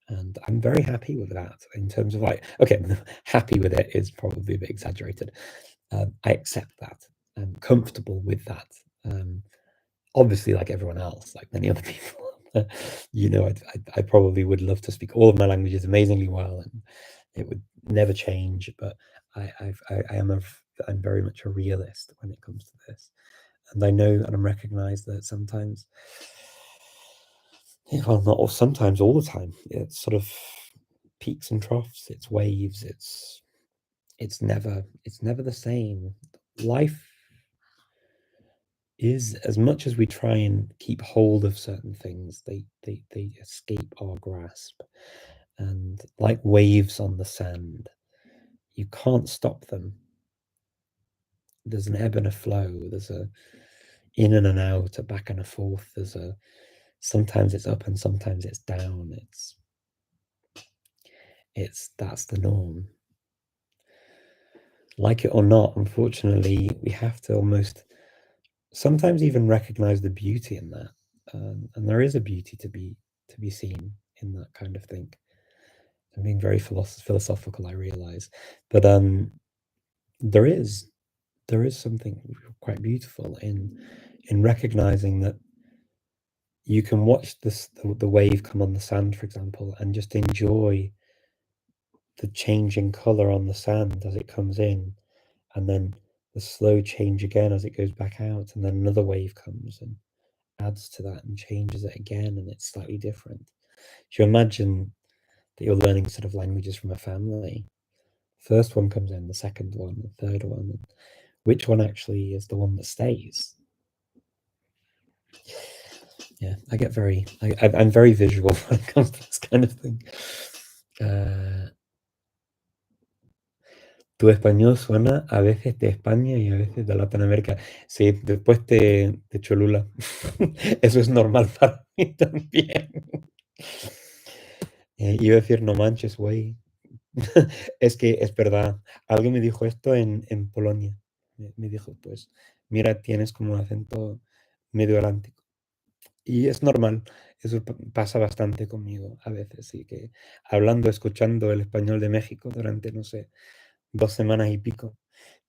And I'm very happy with that in terms of like, okay, happy with it is probably a bit exaggerated. I accept that. I'm comfortable with that. Obviously, like everyone else, like many other people, you know, I probably would love to speak all of my languages amazingly well, and it would never change. But I'm very much a realist when it comes to this, and I know and I'm recognized that sometimes, well, not all, sometimes all the time, it's sort of peaks and troughs, it's waves, it's never the same. Life is, as much as we try and keep hold of certain things, they escape our grasp. And like waves on the sand, you can't stop them. There's an ebb and a flow, there's a in and an out, a back and a forth, there's a sometimes it's up and sometimes it's down. It's that's the norm. Like it or not, unfortunately, we have to almost sometimes even recognize the beauty in that. And there is a beauty to be seen in that kind of thing. I'm being very philosophical, I realize, but there is something quite beautiful in recognizing that you can watch the wave come on the sand, for example, and just enjoy the changing color on the sand as it comes in, and then the slow change again as it goes back out, and then another wave comes and adds to that and changes it again, and it's slightly different. So you imagine that you're learning sort of languages from a family. First one comes in, the second one, the third one, and which one actually is the one that stays? Yeah, I get I'm very visual when it comes to this kind of thing. Tu español suena a veces de España y a veces de Latinoamérica. Sí, después de Cholula. Eso es normal para mí también. Iba a decir no manches, güey. Es que es verdad. Alguien me dijo esto en Polonia. Me dijo, pues, mira, tienes como un acento medio atlántico. Y es normal. Eso pasa bastante conmigo a veces. Sí, que hablando, escuchando el español de México durante, no sé, 2 semanas y pico.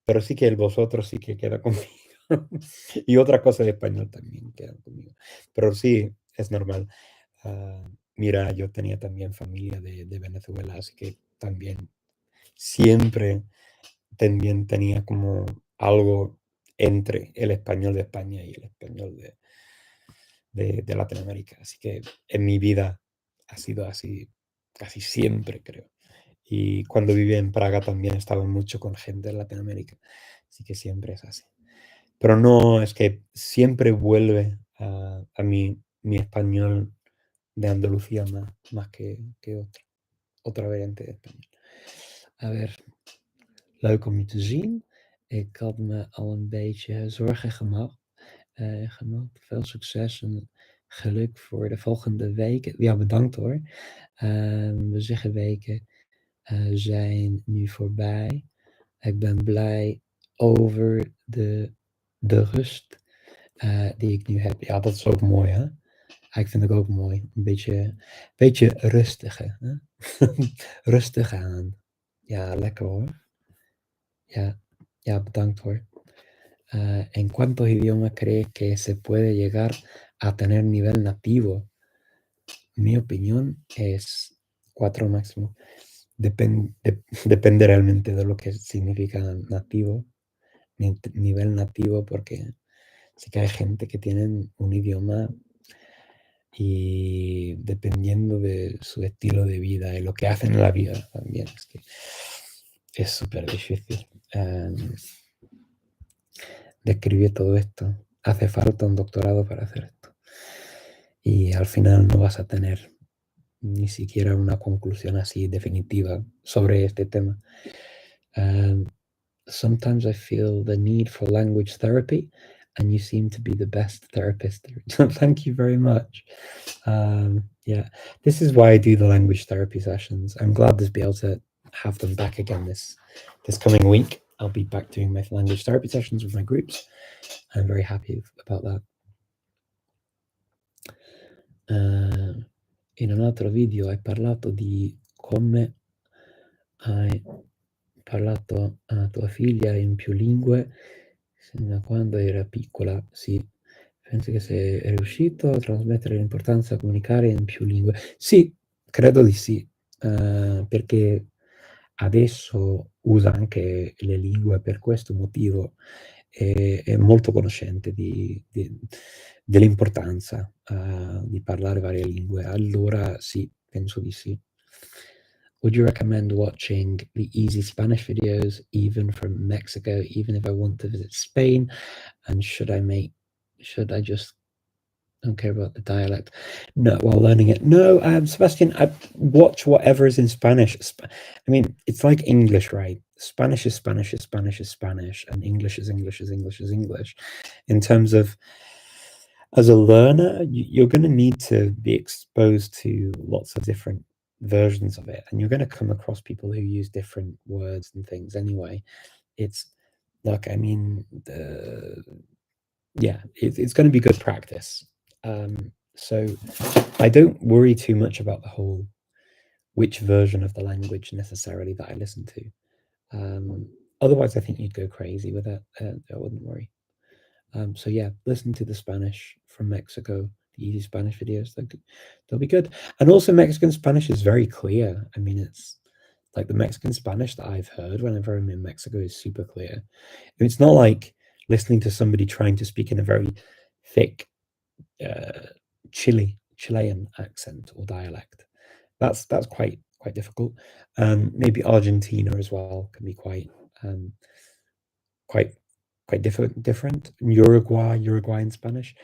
Pero sí que el vosotros sí que queda conmigo. Y otra cosa de español también queda conmigo. Pero sí, es normal. Mira, yo tenía también familia de Venezuela, así que también siempre también tenía como algo entre el español de España y el español de Latinoamérica. Así que en mi vida ha sido así casi siempre, creo. Y cuando vivía en Praga también estaba mucho con gente de Latinoamérica. Así que siempre es así. Pero no, es que siempre vuelve a mi español de Andalucía más que otra variante de español. A ver, leuk om je te zien. Ik had me al een beetje zorgen gemaakt. Veel succes en geluk voor de volgende weken. Ja, bedankt hoor. We zeggen weken zijn nu voorbij. Ik ben blij over de rust die ik nu heb. Ja, dat is ook mooi, hè? Ik vind het ook mooi. Een beetje rustiger. Hè? Rustig aan. Ja, lekker hoor. Ja, bedankt hoor. ¿En cuántos idiomas crees que se puede llegar a tener nivel nativo? Mi opinión es 4 máximo. Depende realmente de lo que significa nativo, nivel nativo, porque sí que hay gente que tienen un idioma y dependiendo de su estilo de vida y lo que hacen en la vida también. Es que es súper difícil describir todo esto. Hace falta un doctorado para hacer esto. Y al final no vas a tener ni siquiera una conclusión así definitiva sobre este tema. Sometimes I feel the need for language therapy, and you seem to be the best therapist. Thank you very much. Yeah, this is why I do the language therapy sessions. I'm glad to be able to have them back again this coming week. I'll be back doing my language therapy sessions with my groups. I'm very happy about that. In un altro video hai parlato di come hai parlato a tua figlia in più lingue sin da quando era piccola. Sì, penso che sei riuscito a trasmettere l'importanza di comunicare in più lingue. Sì, credo di sì, perché adesso usa anche le lingue per questo motivo, è molto conoscente dell'importanza di parlare varie lingue. Allora sì, penso di sì. Would you recommend watching the easy Spanish videos, even from Mexico, even if I want to visit Spain? And should I just don't care about the dialect? No, while learning it. No, Sebastian, I watch whatever is in Spanish. I mean, it's like English, right? Spanish is Spanish is Spanish is Spanish, and English is English is English is English. In terms of, as a learner, you're going to need to be exposed to lots of different versions of it, and you're going to come across people who use different words and things anyway. It's like, I mean, yeah, it's going to be good practice. So I don't worry too much about the whole which version of the language necessarily that I listen to. Otherwise, I think you'd go crazy with it. I wouldn't worry. So yeah, listen to the Spanish from Mexico, the easy Spanish videos. They'll be good. And also, Mexican Spanish is very clear. I mean, it's like the Mexican Spanish that I've heard whenever I'm in Mexico is super clear. It's not like listening to somebody trying to speak in a very thick Chilean accent or dialect. That's quite difficult. Maybe Argentina as well can be quite different. Uruguayan Spanish.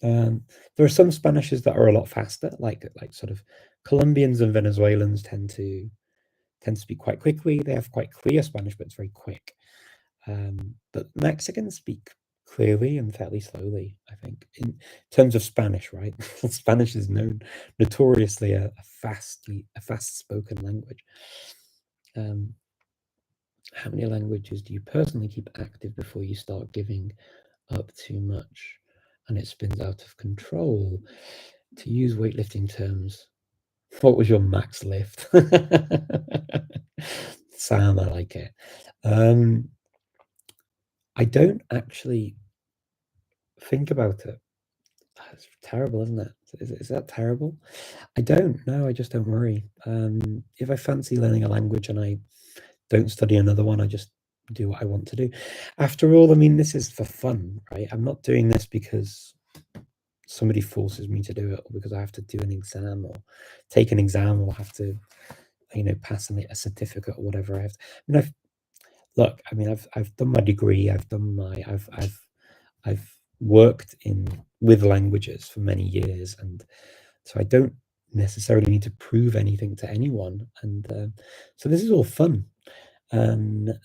There are some Spanishes that are a lot faster, like sort of Colombians and Venezuelans tend to speak quite quickly. They have quite clear Spanish, but it's very quick. But Mexicans speak clearly and fairly slowly, I think, in terms of Spanish, right? Spanish is notoriously a fast-spoken language. How many languages do you personally keep active before you start giving up too much and it spins out of control? To use weightlifting terms, what was your max lift? Sam, I like it. I don't actually think about it. That's terrible, isn't it? Is that terrible? I don't. No, I just don't worry. If I fancy learning a language and I don't study another one, I just do what I want to do. After all, I mean, this is for fun, right? I'm not doing this because somebody forces me to do it, or because I have to do an exam or take an exam, or have to, pass a certificate or whatever. I've done my degree. I've worked with languages for many years, and so I don't necessarily need to prove anything to anyone. And so this is all fun, and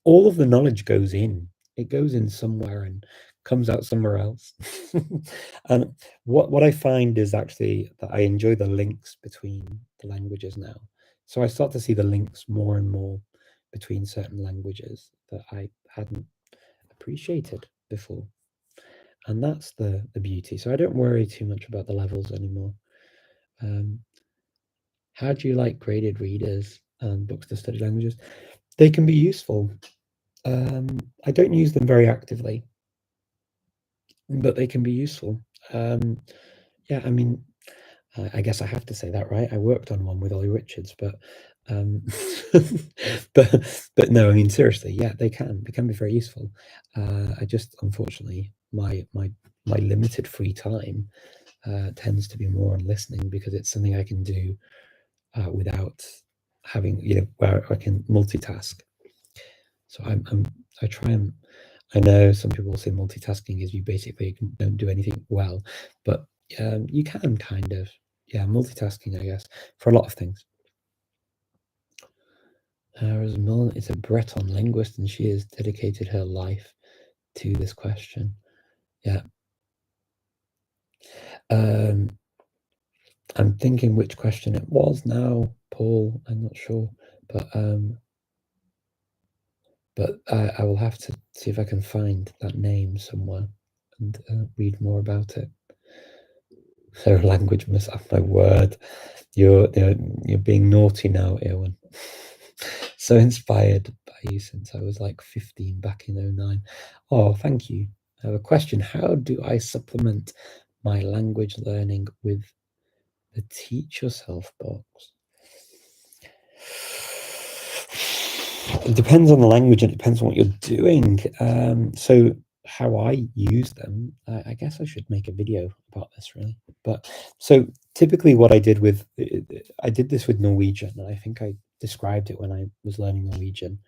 all of the knowledge goes in. It goes in somewhere and comes out somewhere else. And what I find is actually that I enjoy the links between the languages now. So I start to see the links more and more between certain languages that I hadn't appreciated before. And that's the beauty. So I don't worry too much about the levels anymore. How do you like graded readers and books to study languages? They can be useful. I don't use them very actively, but they can be useful. Yeah, I mean, I guess I have to say that, right? I worked on one with Ollie Richards, but but no, I mean, seriously, yeah, they can be very useful. I just, unfortunately, my limited free time tends to be more on listening because it's something I can do without having, where I can multitask. So I try and, I know some people say multitasking is you basically don't do anything well, but you can kind of, multitasking, I guess, for a lot of things. Rosamond is a Breton linguist and she has dedicated her life to this question. Yeah. I'm thinking which question it was now, Paul. I'm not sure, but I will have to see if I can find that name somewhere and read more about it. So language must have my word. You're being naughty now, Ewan. So inspired by you since I was like 15 back in 09. Oh, thank you. I have a question. How do I supplement my language learning with the Teach Yourself box? It depends on the language and it depends on what you're doing. So how I use them, I guess I should make a video about this really. But so typically what I did this with Norwegian, and I think I described it when I was learning Norwegian.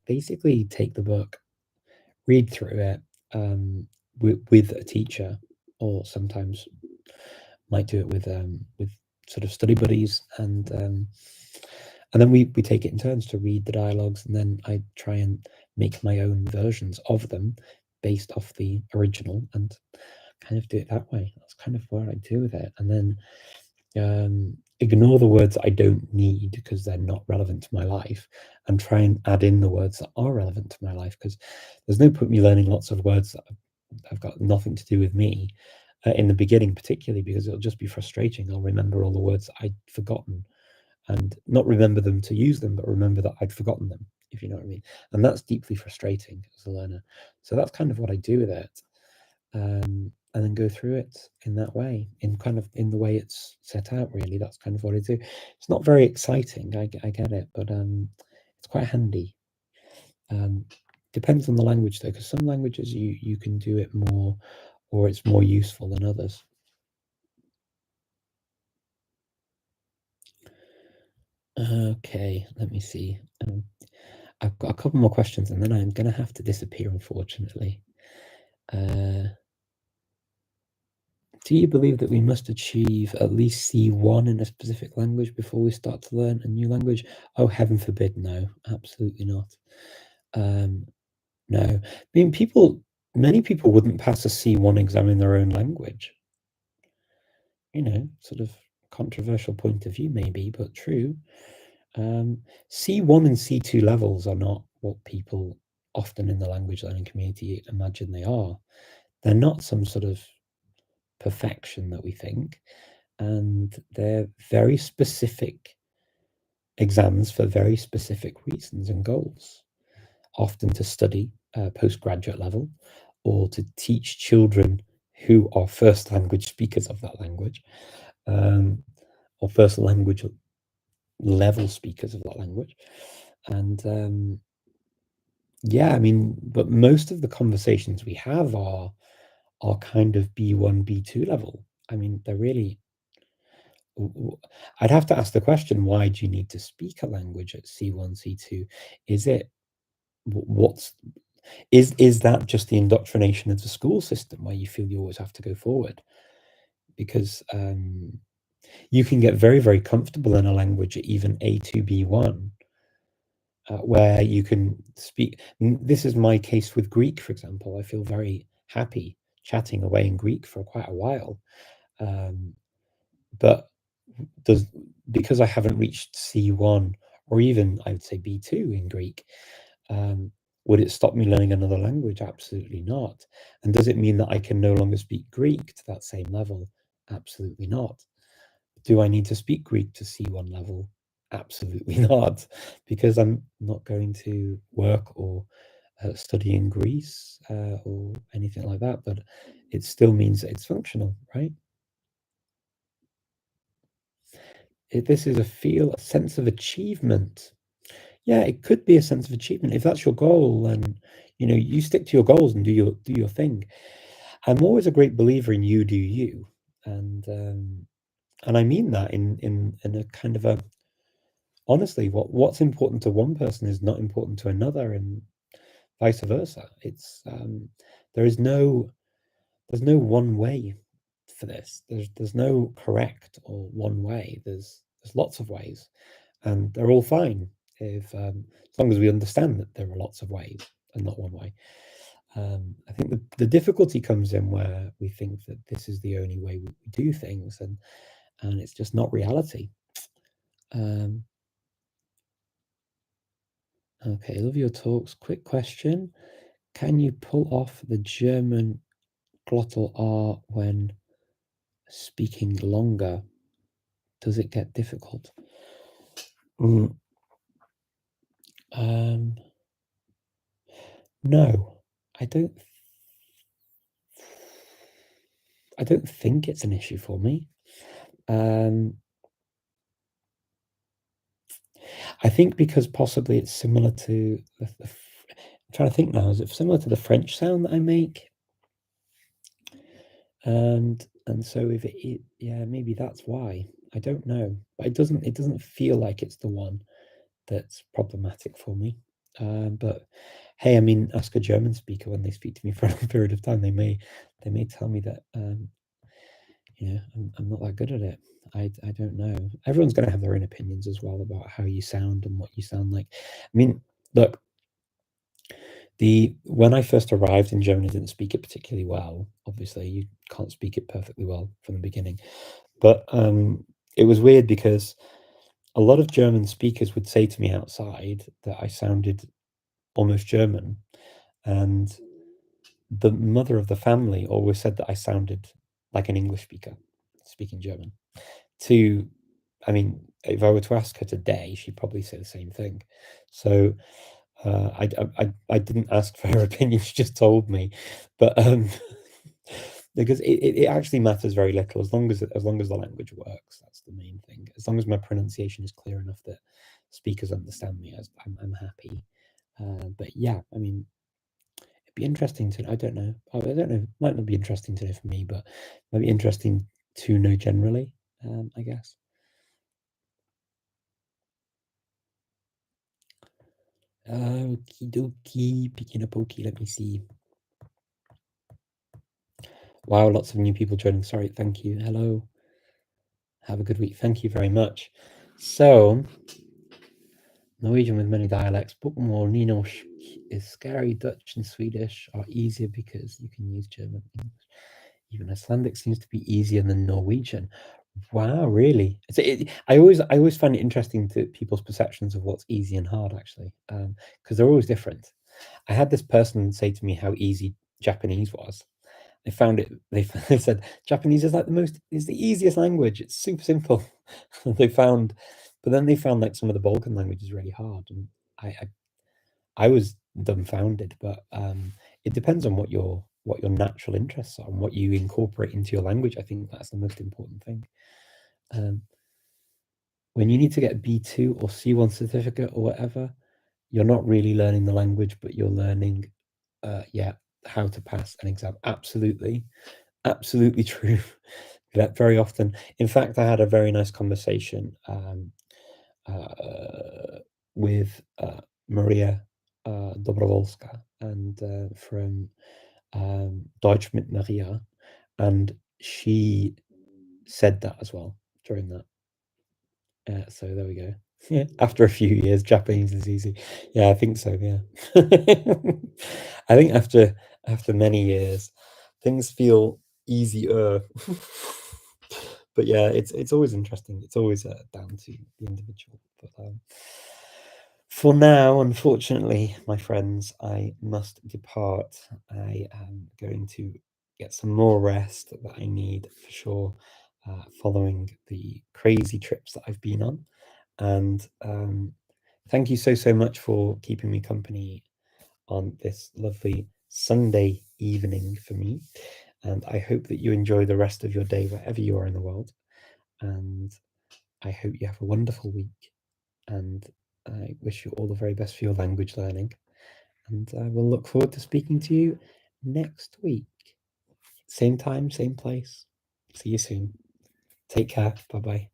Basically take the book, read through it with a teacher, or sometimes might do it with sort of study buddies, and then we take it in turns to read the dialogues, and then I try and make my own versions of them based off the original and kind of do it that way. That's kind of what I do with it. And then ignore the words I don't need because they're not relevant to my life, and try and add in the words that are relevant to my life, because there's no point me learning lots of words that have got nothing to do with me in the beginning, particularly because it'll just be frustrating. I'll remember all the words I'd forgotten and not remember them to use them, but remember that I'd forgotten them, if you know what I mean. And that's deeply frustrating as a learner. So that's kind of what I do with it. And then go through it in that way, in the way it's set out, really. That's kind of what I do. It's not very exciting, I get it, but it's quite handy. Depends on the language though, because some languages you can do it more, or it's more useful than others. Okay, let me see. I've got a couple more questions and then I'm going to have to disappear, unfortunately. Do you believe that we must achieve at least C1 in a specific language before we start to learn a new language? Oh, heaven forbid, no, absolutely not. No, I mean, many people wouldn't pass a C1 exam in their own language. Sort of controversial point of view maybe, but true. C1 and C2 levels are not what people often in the language learning community imagine they are. They're not some sort of perfection that we think, and they're very specific exams for very specific reasons and goals, often to study postgraduate level or to teach children who are first language speakers of that language, or first language level speakers of that language. And yeah, I mean, but most of the conversations we have are kind of B1, B2 level. I mean, they're really, I'd have to ask the question, why do you need to speak a language at C1, C2? Is it, is that just the indoctrination of the school system where you feel you always have to go forward? Because you can get very, very comfortable in a language at even A2, B1, where you can speak. This is my case with Greek, for example. I feel very happy chatting away in Greek for quite a while. But because I haven't reached C1 or even I would say B2 in Greek, would it stop me learning another language? Absolutely not. And does it mean that I can no longer speak Greek to that same level? Absolutely not. Do I need to speak Greek to C1 level? Absolutely not, because I'm not going to work or study in Greece or anything like that, but it still means that it's functional, right? This is a sense of achievement. Yeah, it could be a sense of achievement. If that's your goal, then you stick to your goals and do your thing. I'm always a great believer in you do you. and I mean that in a kind of a honestly, what's important to one person is not important to another, and vice versa. It's there's no one way for this. There's no correct or one way. There's lots of ways, and they're all fine if as long as we understand that there are lots of ways and not one way. I think the difficulty comes in where we think that this is the only way we do things, and it's just not reality. Okay, love your talks. Quick question. Can you pull off the German glottal R when speaking longer? Does it get difficult? No, I don't think it's an issue for me. I think because possibly it's similar to I'm trying to think now, is it similar to the French sound that I make? And so if it yeah, maybe that's why. I don't know. But it doesn't feel like it's the one that's problematic for me. But hey, I mean, ask a German speaker when they speak to me for a long period of time. They may tell me that you know, I'm not that good at it. I don't know. Everyone's going to have their own opinions as well about how you sound and what you sound like. I mean, look, when I first arrived in Germany, I didn't speak it particularly well. Obviously, you can't speak it perfectly well from the beginning. But it was weird because a lot of German speakers would say to me outside that I sounded almost German, and the mother of the family always said that I sounded like an English speaker speaking German. I mean, if I were to ask her today, she'd probably say the same thing. So I didn't ask for her opinion; she just told me. But because it actually matters very little as long as the language works. That's the main thing. As long as my pronunciation is clear enough that speakers understand me, I'm happy. But yeah, I mean, it'd be interesting to. I don't know. Might not be interesting to know for me, but it might be interesting to know generally. I guess. Okie dokie, picking a pokey. Let me see. Wow, lots of new people joining. Sorry, thank you. Hello. Have a good week. Thank you very much. So, Norwegian with many dialects, but more Ninosh is scary. Dutch and Swedish are easier because you can use German, English. Even Icelandic seems to be easier than Norwegian. Wow, really? I always find it interesting to people's perceptions of what's easy and hard, actually, because they're always different. I had this person say to me how easy Japanese was. They found it. They said Japanese is like is the easiest language. It's super simple. they found, but then they found like some of the Balkan languages really hard, and I was dumbfounded. But it depends on what your natural interests are and what you incorporate into your language. I think that's the most important thing. When you need to get a B2 or C1 certificate or whatever, you're not really learning the language, but you're learning, how to pass an exam. Absolutely true. That very often. In fact, I had a very nice conversation with Maria Dobrowolska and from Deutsch mit Maria, and she said that as well during that. So there we go. Yeah, after a few years, Japanese is easy. Yeah, I think so. Yeah, I think after many years, things feel easier. But yeah, it's always interesting. It's always down to the individual. But for now, unfortunately, my friends, I must depart. I am going to get some more rest that I need for sure, following the crazy trips that I've been on. And thank you so much for keeping me company on this lovely Sunday evening for me. And I hope that you enjoy the rest of your day wherever you are in the world. And I hope you have a wonderful week. And I wish you all the very best for your language learning. And I will look forward to speaking to you next week. Same time, same place. See you soon. Take care. Bye-bye.